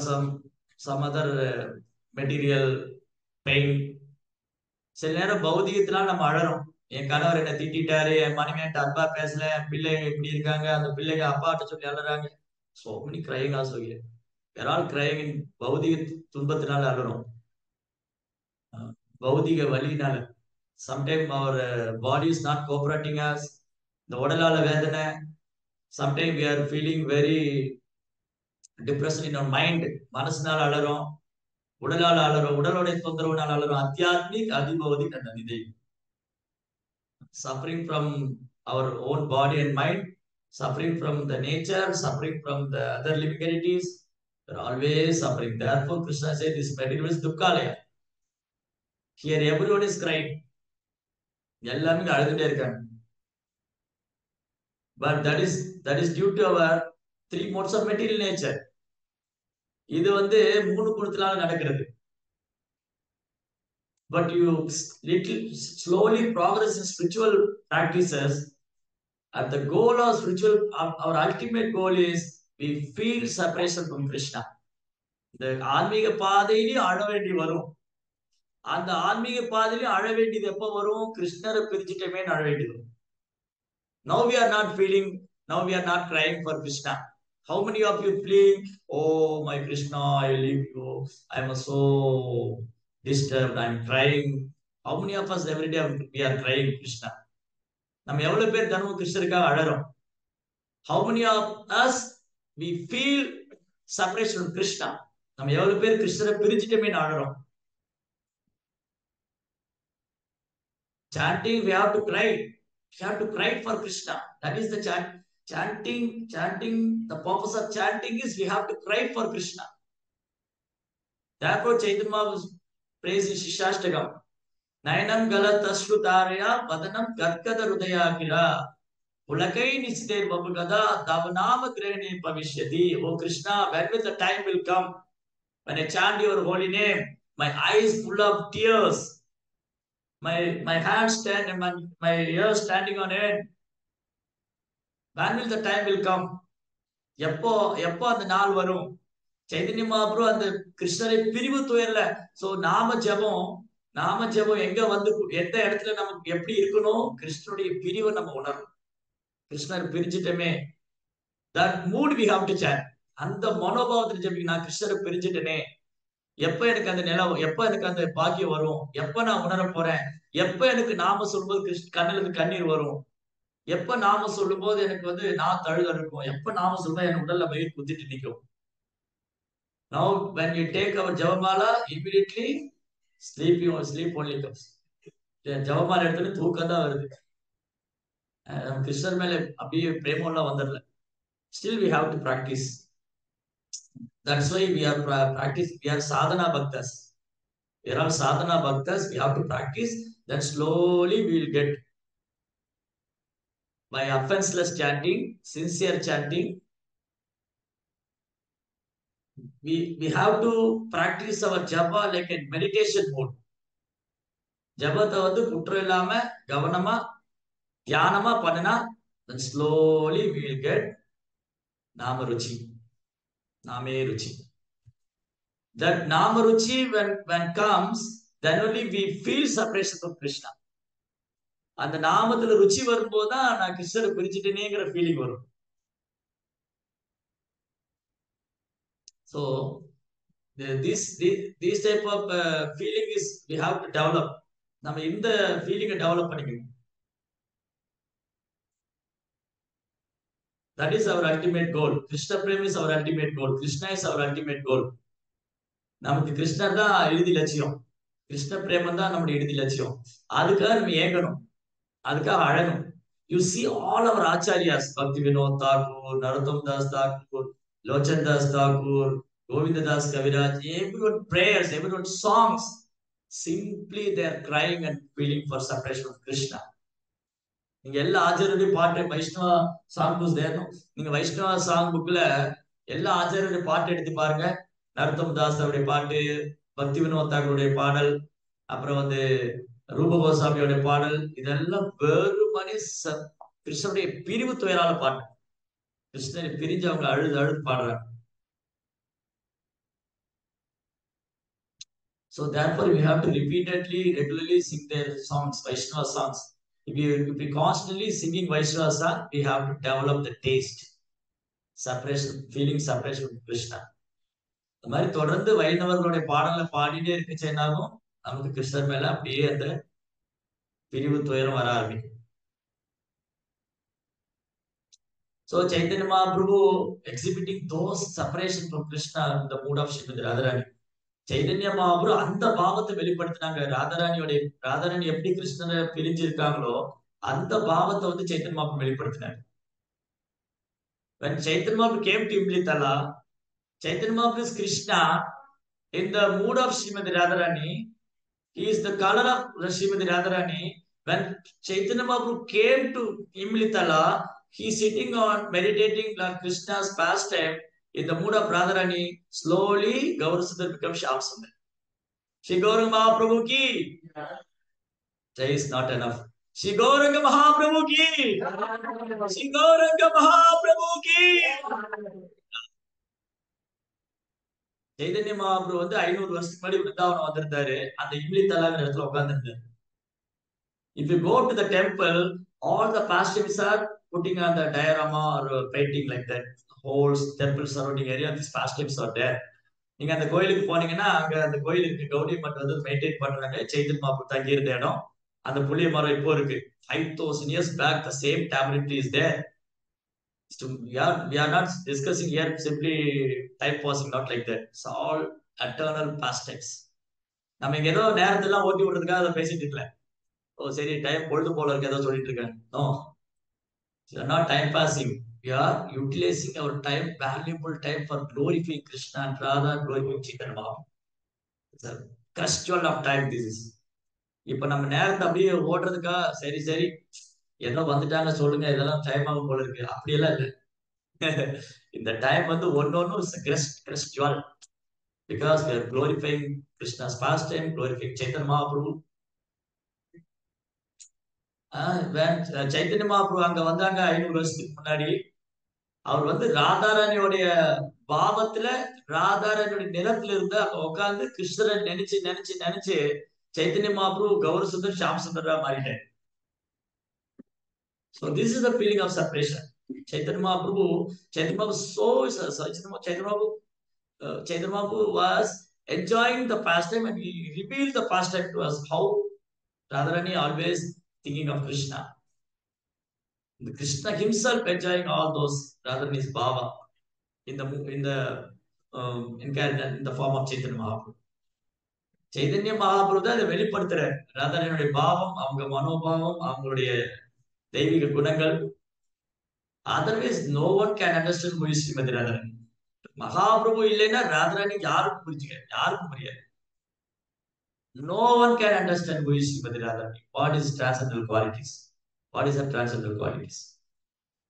some other material pain. சில நேரம் பௌதிகத்தினால நம்ம அழறோம். என் கணவர் என்ன திட்டாரு, என் மனைவிட்ட அன்பா பேசல, என் பிள்ளைங்க இப்படி இருக்காங்க, அந்த பிள்ளைங்க அப்பாட்ட சொல்லி அழறாங்க. So many crying also here. We are all crying in பௌதிக துன்பத்தினால அழறோம். பௌதிக வலியினால. Sometimes our body is not cooperating us. இந்த உடலால வேதனை. Sometimes we are feeling very depressed in our mind. மனசுனால அழறோம், உடலால அழறோம், உடலுடைய தொந்தரவுனால அழறோம். அத்தியாத்மிக் அதிபௌதிக் நிதை. Suffering from our own body and mind, suffering from the nature, suffering from the other living entities. We are always suffering. Therefore Krishna said this material is dukkhalaya. Here everyone is crying. எல்லாமே அழுதுட்டே இருக்காங்க. But that is due to our three modes of material nature. இது மூணு குணத்தினால நடக்கிறது. But you little slowly progress in spiritual practices. At the goal of spiritual, our ultimate goal is we feel separation from Krishna. இந்த ஆன்மீக பாதையிலே அழ வேண்டி வரும். அந்த ஆன்மீக பாதையிலே அழ வேண்டியது எப்போ வரும்? கிருஷ்ணரை பிரிஞ்சிட்டமே அழ வேண்டியது. Now we are not feeling, now we are not crying for Krishna. How many of you feeling, oh my Krishna, I leave you, I am so disturbed, I am crying. How many of us every day we are crying Krishna? நம்ம எவ்வளவு பேர் தினமும் கிருஷ்ணருக்காக அழறோம்? How many of us we feel separation from Krishna? நம்ம எவ்வளவு பேர் கிருஷ்ணரை பிரிஞ்சிட்டமே அழறோம்? Chanting, we have to cry. We have to cry for Krishna. That is the chanting. The purpose of chanting is we have to cry for Krishna. Therefore Chaitanya Mahaprabhu prays in Shishastakam. Nayanam galatasrutaraya vadanam gargada rudayakira ulakai nisder babagada davanama grahane pavishyati. Oh Krishna, when will the time will come when I chant your holy name, my eyes full of tears, my hands stand and my ears standing on it. When will the time will come? எப்போ அந்த நாள் வரும்? சைதன்ய மகாபிரபு அந்த கிருஷ்ணரை பிரிவு துயர்ல. So நாம ஜெபம் எங்க எந்த இடத்துல நமக்கு எப்படி இருக்கணும்? கிருஷ்ணனுடைய பிரிவை நம்ம உணரணும். கிருஷ்ணர் பிரிஞ்சிட்டமே, that mood we have to chant. அந்த மனோபாவத்துல ஜெபிக்க, நான் கிருஷ்ணரை பிரிஞ்சிட்டனே, எப்ப எனக்கு அந்த நிலம், எப்ப எனக்கு அந்த பாக்கியம் வரும், எப்ப நான் உணர போறேன், எப்ப எனக்கு நாம சொல்லும்போது கண்ணுல கண்ணீர் வரும், எப்ப நாம சொல்லும் போது எனக்கு நான் தழுத இருக்கும், எப்ப நாம சொல்லும்போது என் உடல்ல மயிர் குத்திட்டு நிற்கும். Now when you take our Jabamala, immediately sleep only comes. Jabamala எடுத்துட்டு தூக்கம் தான் வருது. கிருஷ்ணர் மேல அப்படியே பிரேமெல்லாம் வந்துடல. Still we have to practice. That's why we are practice. We are sadhana bhaktas. We are all sadhana bhaktas. We have to practice. Then slowly we will get by offenseless chanting, sincere chanting. We have to practice our japa like a meditation mode. ஜபத்தை வந்து குற்றம் இல்லாம கவனமா தியானமா பண்ணினா then slowly we will get nama ruchi, name ruchi. That nama ruchi when comes, then only we feel separation from Krishna. அந்த நாமத்துல ருச்சி வரும்போதுதான் நான் கிருஷ்ணரை பிரிச்சுட்டேனேங்கிற ஃபீலிங் வரும். So this type of feeling is we have to develop. நம்ம இந்த ஃபீலிங்கை develop பண்ணிக்கணும். That is our ultimate goal. Krishna Prem is our ultimate goal. Krishna is our ultimate goal. நமக்கு கிருஷ்ணர் தான் இறுதி லட்சியம். கிருஷ்ண பிரேமம் தான் நம்முடைய இறுதி லட்சியம். அதுக்காக நம்ம ஏங்கணும், அதுக்காக அழணும். You see all our acharyas, Bhakti Vinod Thakur, Narottam Das Thakur, Lochan Das Thakur, Govinda Das Kaviraj, everyone prayers, everyone songs. Simply they are crying and feeling for separation of Krishna. நீங்க எல்லா ஆச்சாரியருடைய பாட்டு வைஷ்ணவ song book தேரணும். நீங்க வைஷ்ணவ song புக்ல எல்லா ஆச்சாரியருடைய பாட்டு எடுத்து பாருங்க. நரோத்தம் தாஸ் அவருடைய பாட்டு, பக்தி வினோத் தாக்கூருடைய பாடல், அப்புறம் வந்து ரூப கோசாமியோடைய பாடல், இதெல்லாம் வெறுமனே கிருஷ்ணனுடைய பிரிவு துயரால பாட்டு. கிருஷ்ணனை பிரிஞ்சு அவங்க அழுது அழுது பாடுறாங்க. So therefore we have to repeatedly, regularly sing their songs, Vaishnava songs. If we constantly singing Vaishnava song, we have to develop the taste, separation, feeling separation from Krishna. இந்த மாதிரி தொடர்ந்து வைணவர்களுடைய பாடலை பாடிட்டே இருக்குச்சேனாலும் நமக்கு கிருஷ்ணர் மேல அப்படியே அந்த பிரிவு துயரம் வர ஆரம்பிக்கும். So Chaitanya Mahaprabhu exhibiting those separation from Krishna in the mood of Srimati Radharani. Chaitanya மகாபுரு அந்த பாவத்தை வெளிப்படுத்தினாங்க. ராதாராணி எப்படி கிருஷ்ணரை பிரிஞ்சிருக்காங்களோ அந்த பாவத்தை வந்து Chaitanya மகாபுரு வெளிப்படுத்தினாங்க. When Chaitanya Mahaprabhu came to Imlitala, Chaitanya Mahaprabhu is Krishna in the mood of Srimati Radharani. He is the color of Srimati Radharani. When Chaitanya Mahaprabhu came to Imlitala, he is sitting on meditating on Krishna's pastime. In the mood of Radharani, slowly Gaurasundar becomes Shyamsundar. Shri Gauranga Mahaprabhu ki jai is not enough. Shri Gauranga Mahaprabhu ki, Shri Gauranga Mahaprabhu ki. Chaitanya Mahaprabhu வந்து 500 வருஷத்துக்கு முன்னாடி விருந்தாவனம் வந்திருந்தாரு. அந்த இம்லித்தலாங்கிற இடத்துல உட்கார்ந்திருந்தாரு. If you go to the temple, all the pastimes are putting on the diorama or painting like that. Whole temple surrounding area, these pastimes are there. நீங்க அந்த கோயிலுக்கு போனீங்கன்னா அங்க அந்த கோயிலுக்கு கௌடி மட் வந்து மெயின்டைன் பண்றாங்க. சைத்தன்ய மகாபிரபு தங்கி இருந்த இடம், அந்த புளிய மரம் இப்போ இருக்கு. 5000 years back the same tabernacle is there. So we are not discussing here simply time passing, not like that. It's all eternal pastimes. நம்ம இங்க ஏதோ நேரத்தெல்லாம் ஓட்டி விடுறதுக்காக அதை பேசிட்டு இருக்கல. ஓ சரி டைம் பொழுது போல இருக்கு ஏதோ சொல்லிட்டு இருக்கேன். No, we are not time passing. We are utilizing our time, valuable time for glorifying Krishna and Radha, glorifying Chaitanya Mahaprabhu. It's a crucial of time this is. இப்ப நம்ம நேரத்தை அப்படியே ஓடுறதுக்கா சரி சரி ஏதோ வந்துட்டாங்க சொல்லுங்க இதெல்லாம் டைம் ஆகும் போல இருக்கு, அப்படியெல்லாம் இல்லை. இந்த டைம் வந்து ஒன்னொன்னும் crucial because we are glorifying Krishna's pastime, glorifying Chaitanya Mahaprabhu. Chaitanya Mahaprabhu அங்க வந்தாங்க 500 வருஷத்துக்கு முன்னாடி. அவர் வந்து ராதாராணியோடைய பாவத்துல, ராதாராணியோடைய நிலத்துல இருந்து அங்க உட்கார்ந்து கிருஷ்ணரை நினைச்சு நினைச்சு நினைச்சு Chaitanya Mahaprabhu கௌரசுந்தர் ஷாம்சுந்தரா மாறிட்டார். So this is the feeling of separation. Chaitanya Mahaprabhu was enjoying the pastime and he revealed the pastime to us. How Radharani always thinking of Krishna. Krishna himself enjoying all those Radharani's bhava in the form of Chaitanya Mahaprabhu. Chaitanya Mahaprabhu தான் அதை வெளிப்படுத்துறார். ராதாரணியுடைய பாவம், அவங்க மனோபாவம், அவங்களுடைய தெய்வீக குணங்கள், Otherwise, no one can understand who is Srimati Radharani. Mahaprabhu இல்லைன்னா ராதாராணி யாருக்கும் புரிஞ்சுக்க யாருக்கும் புரியாது. No one can understand who is Srimati Radharani. What is transcendental qualities? What is the transcendental qualities?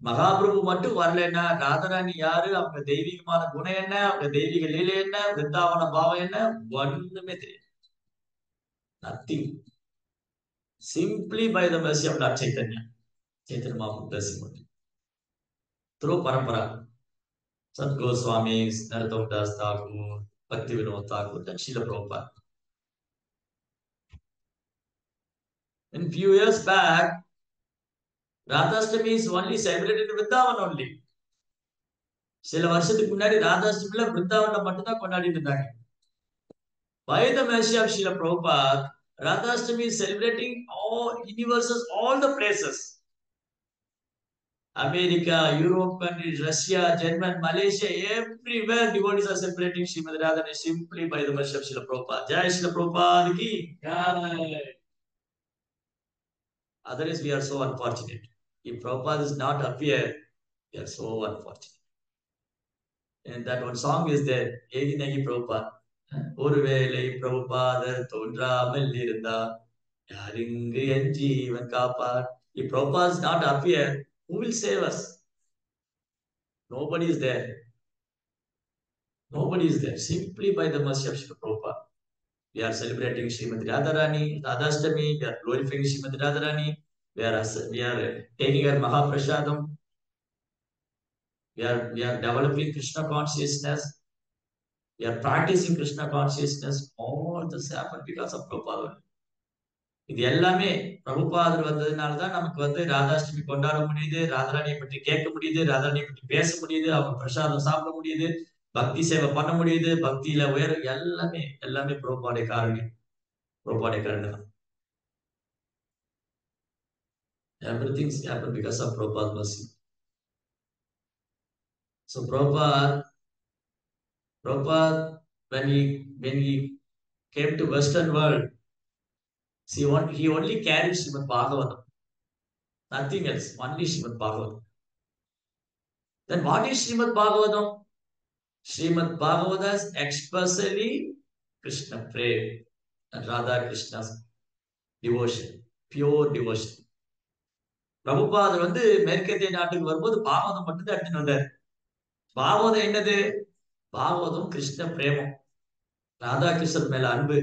Mahaprabhu மட்டும் வரலன்னா ராதாராணி யாரு, அவங்க தெய்வீகமான குணம் என்ன, அவங்க தெய்வீக லீலை என்ன, விருந்தாவன பாவம் என்ன, ஒண்ணுமே தெரியாது. Nothing. Simply by the mercy of Lord Chaitanya. Chaitanya Mahaprabhu blessing only. Through parampara. Sant Goswami, Narottam Das Thakur, Bhakti Vinod Thakur, and Srila Prabhupada. In few years back, Radhashtami is only celebrated in Vrindavan only. சில வருஷத்துக்கு முன்னாடி ராதாஷ்டமில பிருந்தாவனம் மட்டும்தான் கொண்டாடிட்டு இருந்தாங்க. By the mercy of Srila Prabhupada, Radhashtami is celebrating all universes, all the places. America, Europe countries, Russia, Germany, Malaysia, everywhere devotees are celebrating Srimati Radharani simply by the mercy of Srila Prabhupada. Jai Srila Prabhupada ki jai. Otherwise, we are so unfortunate. If Prabhupada is not appear, we are so unfortunate. And that one song is there, Egi Nagi Prabhupada. ஒருவேளை பிரபுபாதர் தோன்றாமல் இருந்தா யாரிங்கு என் ஜீவன் காப்பார். If Prabhupada is not appear, who will save us? Nobody is there. Nobody is there. Simply by the mercy of Srila Prabhupada. We are celebrating Srimati Radharani, Radhashtami, we are glorifying Srimati Radharani, we are taking her Mahaprasadam, we are developing Krishna consciousness, we are practicing Krishna consciousness. All this happened because of Prabhupada. இது எல்லாமே பிரபுபாதர் வந்ததுனால தான் நமக்கு வந்து ராதாஷ்டமி கொண்டாட முடியுது, ராதாராணியை பற்றி கேட்க முடியுது, ராதாராணியை பற்றி பேச முடியுது, அவங்க பிரசாதம் சாப்பிட முடியுது, பக்தி சேவை பண்ண முடியுது, பக்தியில உயர எல்லாமே பிரபுபாடைய காரணம். பிரபுபாடைய காரணம். Everything's happened because of Prabhupada's mercy. So Prabhupada, when he came to Western world, see, he only carried Srimad Bhagavatam, nothing else, only Srimad Bhagavatam. Then what is Srimad Bhagavatam? Srimad Bhagavatam is expressly Krishna prayer and Radha Krishna's devotion, pure devotion. பிரபுபாதர் வந்து மேற்கத்திய நாட்டுக்கு வரும்போது பாகவதம் மட்டும்தான் எடுத்துட்டு வந்தார். பாகவதம் என்னது? பாகவதம் கிருஷ்ண பிரேமம், ராதா கிருஷ்ணன் மேல அன்பு.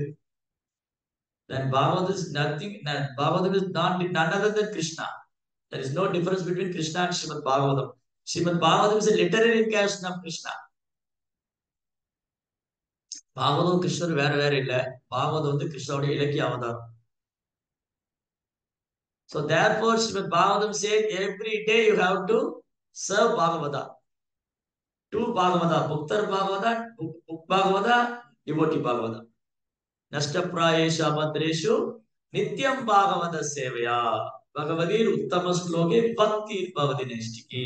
Then Bhagavatam is nothing. Bhagavatam is none other than Krishna. There is no difference between Krishna and Srimad Bhagavatam. Srimad Bhagavatam is a literary incarnation of Krishna. Bhagavatam Krishna வேற இல்ல. Bhagavatam வந்து கிருஷ்ணனுடைய இலக்கிய அவதாரம். So therefore Srimad Bhagavatam said every day you have to serve Bhagavata. Two Bhagavata, Bhaktar Bhagavata, Book Bhagavata, Devotee Bhagavata. Nashta Prayesha Bhadreshu Nityam Bhagavata Sevaya Bhagavadir Uttama Sloke Bhakti Bhavati Neshtiki.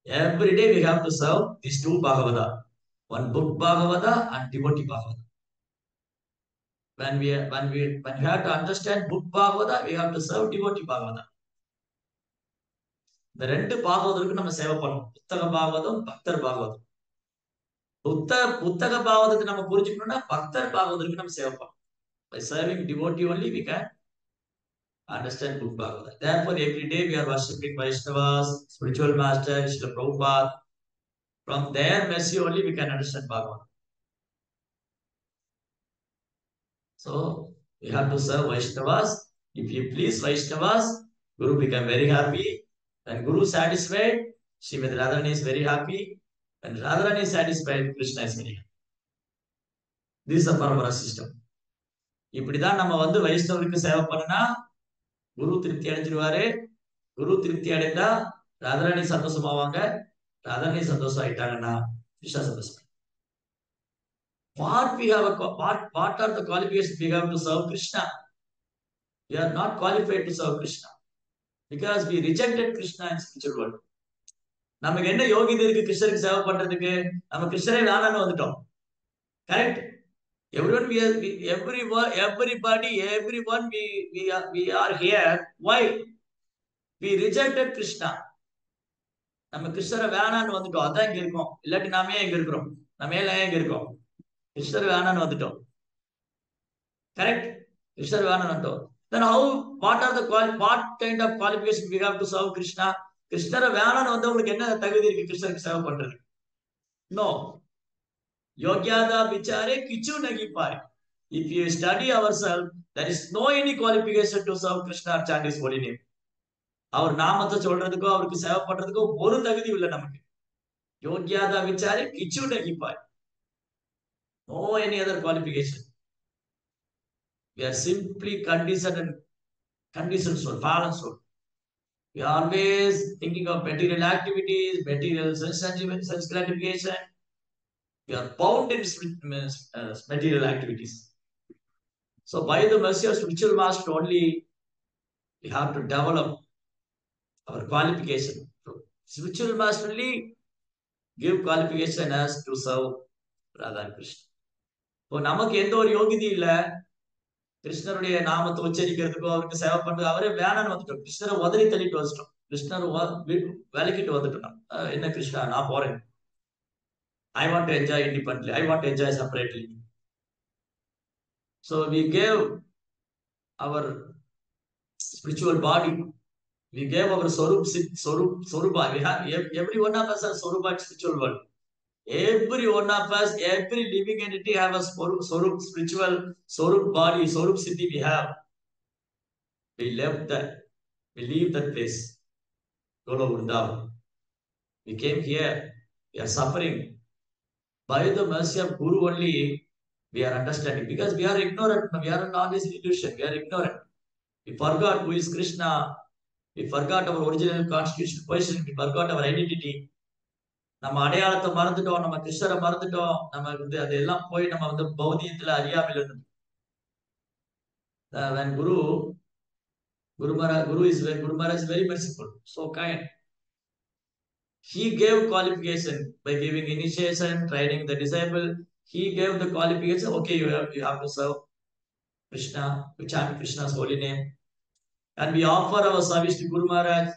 Every day we have to serve these two Bhagavata, one Book Bhagavata and Devotee Bhagavata. When we have to understand Book Bhagavata, we have to serve Devotee Bhagavata. இந்த ரெண்டு பாகவதற்கு நம்ம சேவை பண்ணணும். புத்தக பாகவதம், பக்தர் பாகவதம். புத்தக பாகவதத்தை நம்ம புரிஞ்சுக்கணும்னா பக்தர் பாகவதற்கு நம்ம சேவை பண்ணணும். By serving devotee only we can understand Book Bhagavata. Therefore every day we are worshipping Vaishnavas, spiritual masters, Srila Prabhupada. From their mercy only we can understand Bhagavata. So we have to serve Vaishnavas. If you please Vaishnavas, Guru become very happy. When Guru is satisfied, Srimati Radharani is very happy. When Radharani is satisfied, Krishna is very happy. This is the Parampara system. இப்படிதான் நம்ம வந்து வைஷ்ணவருக்கு சேவை பண்ணனா குரு திருப்தி அடைஞ்சிருவாரு. குரு திருப்தி அடைந்தா ராதாராணி சந்தோஷமாவாங்க. ராதாராணி சந்தோஷம் ஆயிட்டாங்கன்னா கிருஷ்ணா சந்தோஷம். What are the qualifications we have to serve Krishna? We are not qualified to serve Krishna because we rejected Krishna in spiritual world. நமக்கு என்ன யோகிதை இருக்கு கிருஷ்ணருக்கு சேவை பண்றதுக்கு? நம்ம கிருஷ்ணரை வேணான்னு வந்துட்டோம். Correct? Everyone, we are here. Why? We rejected Krishna. நம்ம கிருஷ்ணரை வேணான்னு வந்துட்டோம், அதான் இங்க இருக்கோம். இல்லாட்டி நாமே எங்க இருக்கிறோம், நம்ம எல்லாம் எங்க இருக்கோம், கிருஷ்ணர் வேணான்னு வந்துட்டோம். கரெக்ட்? கிருஷ்ணர் வேணான்னு வந்துட்டோம். Then how, what kind of qualification we have to serve Krishna? கிருஷ்ணரை வேணான்னு வந்தவங்களுக்கு என்ன தகுதி இருக்கு கிருஷ்ணருக்கு சேவை பண்றது? நோ. யோகியாதா விசாரே கிச்சு நகி பாரு. If you study ourselves, there is no any qualification to serve Krishna or chant his holy name. அவர் நாமத்தை சொல்றதுக்கோ அவருக்கு சேவை பண்றதுக்கோ ஒரு தகுதி இல்லை நமக்கு. யோகியாதா விசாரே கிச்சு நகி பாரு. No any other qualification. We are simply conditioned soul, fallen soul. We are always thinking of material activities, material sense gratification. We are bound in material activities. So by the mercy of spiritual master only, we have to develop our qualification. Spiritual master only give qualification as to serve Radha Krishna. இப்போ நமக்கு எந்த ஒரு யோகியதை இல்ல கிருஷ்ணருடைய நாமத்தை உச்சரிக்கிறதுக்கோ அவருக்கு சேவை பண்றது. அவரே வேணான்னு வந்துட்டோம், கிருஷ்ணரை உதறி தள்ளிட்டு வந்துட்டோம், கிருஷ்ணர் விலக்கிட்டு வந்துட்டோம். என்ன கிருஷ்ணா நான் போறேன், I want to enjoy independently, I want to enjoy separately. So we gave our spiritual body, we gave our Swarupa. We have, every one of us has Swarupa in spiritual world. Every one of us, every living entity have a Swarup, spiritual Swarup body, Swarup city we have. We left that, we leave that place, go to Vrindavan. We came here, we are suffering. By the mercy of Guru only, we are understanding, because we are ignorant, we are not this illusion, we are ignorant. We forgot who is Krishna, we forgot our original constitutional position, we forgot our identity. நம்ம அடையாளத்தை மறந்துட்டோம், நம்ம கிருஷ்ணரை மறந்துட்டோம், நம்ம அதெல்லாம் போய் நம்ம பௌதியத்துல அறியாமல் இருந்தோம். When Guru Maharaj is very merciful, so kind. He gave qualification by giving initiation, training the disciple. He gave the qualification. Okay, you have to serve Krishna, to chant Krishna's holy name, and we offer our service to Guru Maharaj.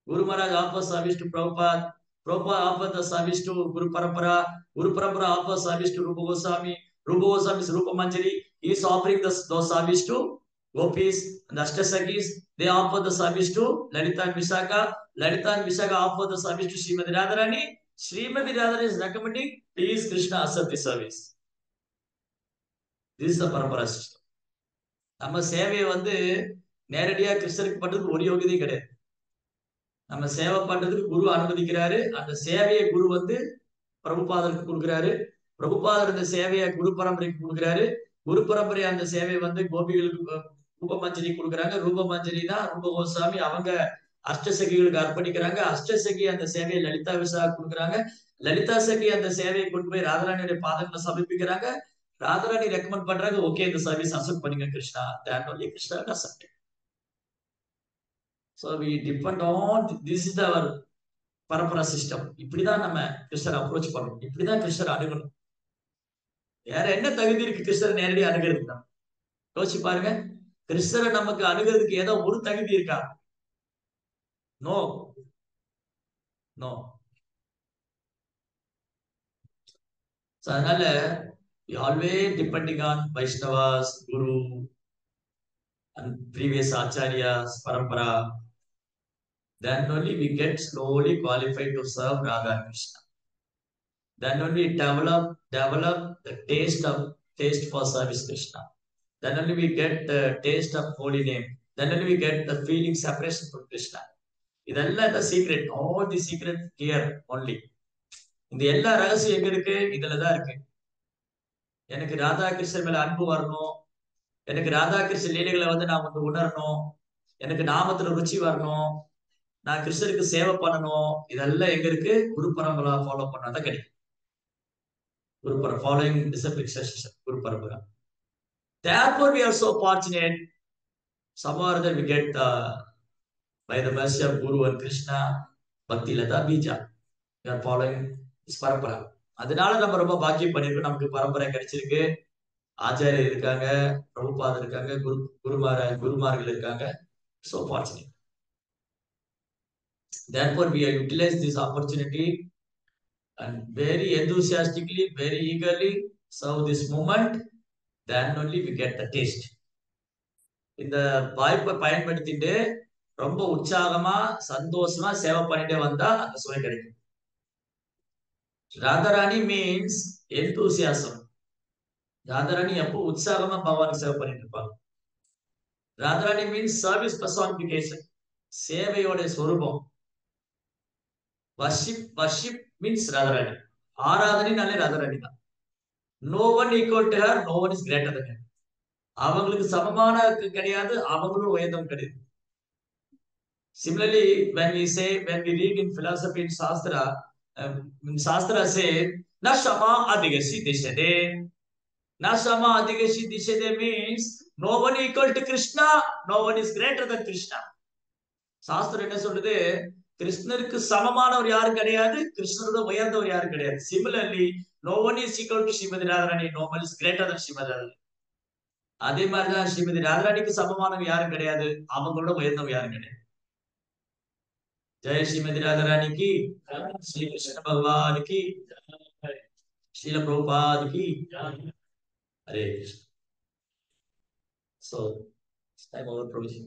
Guru Maharaj offers service to Prabhupada. Prabhupada offers the service to Guru Parampara. Guru Parampara offers service to Rupa Goswami. Rupa Goswami is Rupa Manjari. He is offering those service to Gopis and Ashtasakis. They offer the service to Lalita and Vishaka. Lalita and Vishaka offer the service to Srimati Radharani. Srimati Radharani is recommending, please Krishna accept the service. This is the Parampara system. நம்ம சேவையை நேரடியா கிருஷ்ணருக்கு பண்றதுக்கு ஒரு யோகியதை கிடையாது. நம்ம சேவை பண்றதுக்கு குரு அனுமதிக்கிறாரு, அந்த சேவையை குரு பிரபுபாதருக்கு கொடுக்கிறாரு, பிரபுபாதர் அந்த சேவையை குரு பரம்பரைக்கு கொடுக்கிறாரு, குரு பரம்பரை அந்த சேவையை கோபிகளுக்கு ரூபமஞ்சரி கொடுக்குறாங்க, ரூபமஞ்சரி தான் ரூப கோஸ்வாமி அவங்க அஷ்டசகிகளுக்கு அர்ப்பணிக்கிறாங்க, அஷ்டசகி அந்த சேவையை லலிதா விசாக கொடுக்குறாங்க, லலிதா சகி அந்த சேவையை கொண்டு போய் ராதாராணியுடைய பாதங்களை சமர்ப்பிக்கிறாங்க, ராதாராணி ரெக்கமெண்ட் பண்றாங்க, ஓகே இந்த சர்வீஸ் அக்செப்ட் பண்ணுங்க Krishna, that only Krishna will accept it. So we depend on, this is our parampara system. இப்படிதான் நம்ம கிருஷ்ணரை அப்ரோச் பண்ணணும், இப்படிதான் கிருஷ்ணரை அணுகணும். வேற என்ன தகுதி இருக்கு கிருஷ்ணரை நேரடியாக அணுகிறதுக்கு? நம்ம யோசிச்சு பாருங்க, கிருஷ்ணரை நமக்கு அணுகிறதுக்கு ஏதோ ஒரு தகுதி இருக்கா? No no. அதனால always depending on Vaishnavas, Guru and previous acharyas, parampara, then only we get slowly qualified to serve Radha Krishna. Then only develop the taste for service Krishna. Then only we get the taste of holy name. Then only we get the feeling separation from Krishna. இதெல்லாம் the secret, all the secret here only. இந்த எல்லா ரகசியம் எங்க இருக்கு? இதுலதான் இருக்கு. எனக்கு ராதா கிருஷ்ணன் மேல அன்பு வரணும், எனக்கு ராதா கிருஷ்ண லீலைகளை நான் உணரணும், எனக்கு நாமத்துல ருச்சி வரணும், நான் கிருஷ்ணருக்கு சேவை பண்ணணும், இதெல்லாம் எங்க இருக்கு? குரு பரம்பரா ஃபாலோ பண்ணாதான் கிடைக்கும். குரு பரம்பரா, following disciplic succession, Guru Parampara. Therefore we are so fortunate, somehow or other we get by the mercy of Guru and Krishna, Bhakti Lata Bija, we are following this பரம்பரா. அதனால நம்ம ரொம்ப பாக்கியம் பண்ணிருக்கோம், நமக்கு பரம்பரை கிடைச்சிருக்கு, ஆச்சாரியர் இருக்காங்க, பிரபுபாதர் இருக்காங்க, குருமார்கள் இருக்காங்க. So fortunate. Therefore, we utilize this opportunity and very enthusiastically, very eagerly serve this moment. Then only we get the taste. இந்த வாய்ப்பை பயன்படுத்திட்டு ரொம்ப உற்சாகமா சந்தோஷமா சேவை பண்ணிட்டே வந்தா அந்த சுவை கிடைக்கும். Radharani means enthusiasm. ராதாராணி எப்போ உற்சாகமா பகவானுக்கு சேவை பண்ணிட்டு இருப்பாங்க. ராதாராணி மீன்ஸ் சர்வீஸ் பர்சானிபிகேஷன், சேவையோட சொரூபம். வர்ஷிப் மீன்ஸ் ராதாராணி, ஆராதனைனாலே ராதாராணி தான். No one equal to her, no one is greater than her. அவங்களுக்கு சமமான கிடையாது, அவங்களும் உயர்ந்தவங்க கிடையாது. Similarly, when we read in philosophy in Shastra say, "Na shama adhigasi dishade." Na shama adhigasi dishade means no one equal to Krishna, no one is greater than Krishna. சாஸ்திரம் என்ன சொல்றது? கிருஷ்ணருக்கு சமமானவர் யாரும் கிடையாது, கிருஷ்ணரோட உயர்ந்தவர் யாரும் கிடையாது. Similarly, no one is equal to Srimathi Radharani, no one is greater than Srimathi Radharani. அதே மாதிரிதான் ஸ்ரீமதி ராதாராணிக்கு சமமானவர் யாரும் கிடையாது, அவங்களோட உயர்ந்தவர் யாரும் கிடையாது. जय श्रीमती राधा रानी की, श्री कृष्ण भगवान की, श्रील प्रभुपाद की, हरे Krishna. So, it's time over, Prabhuji.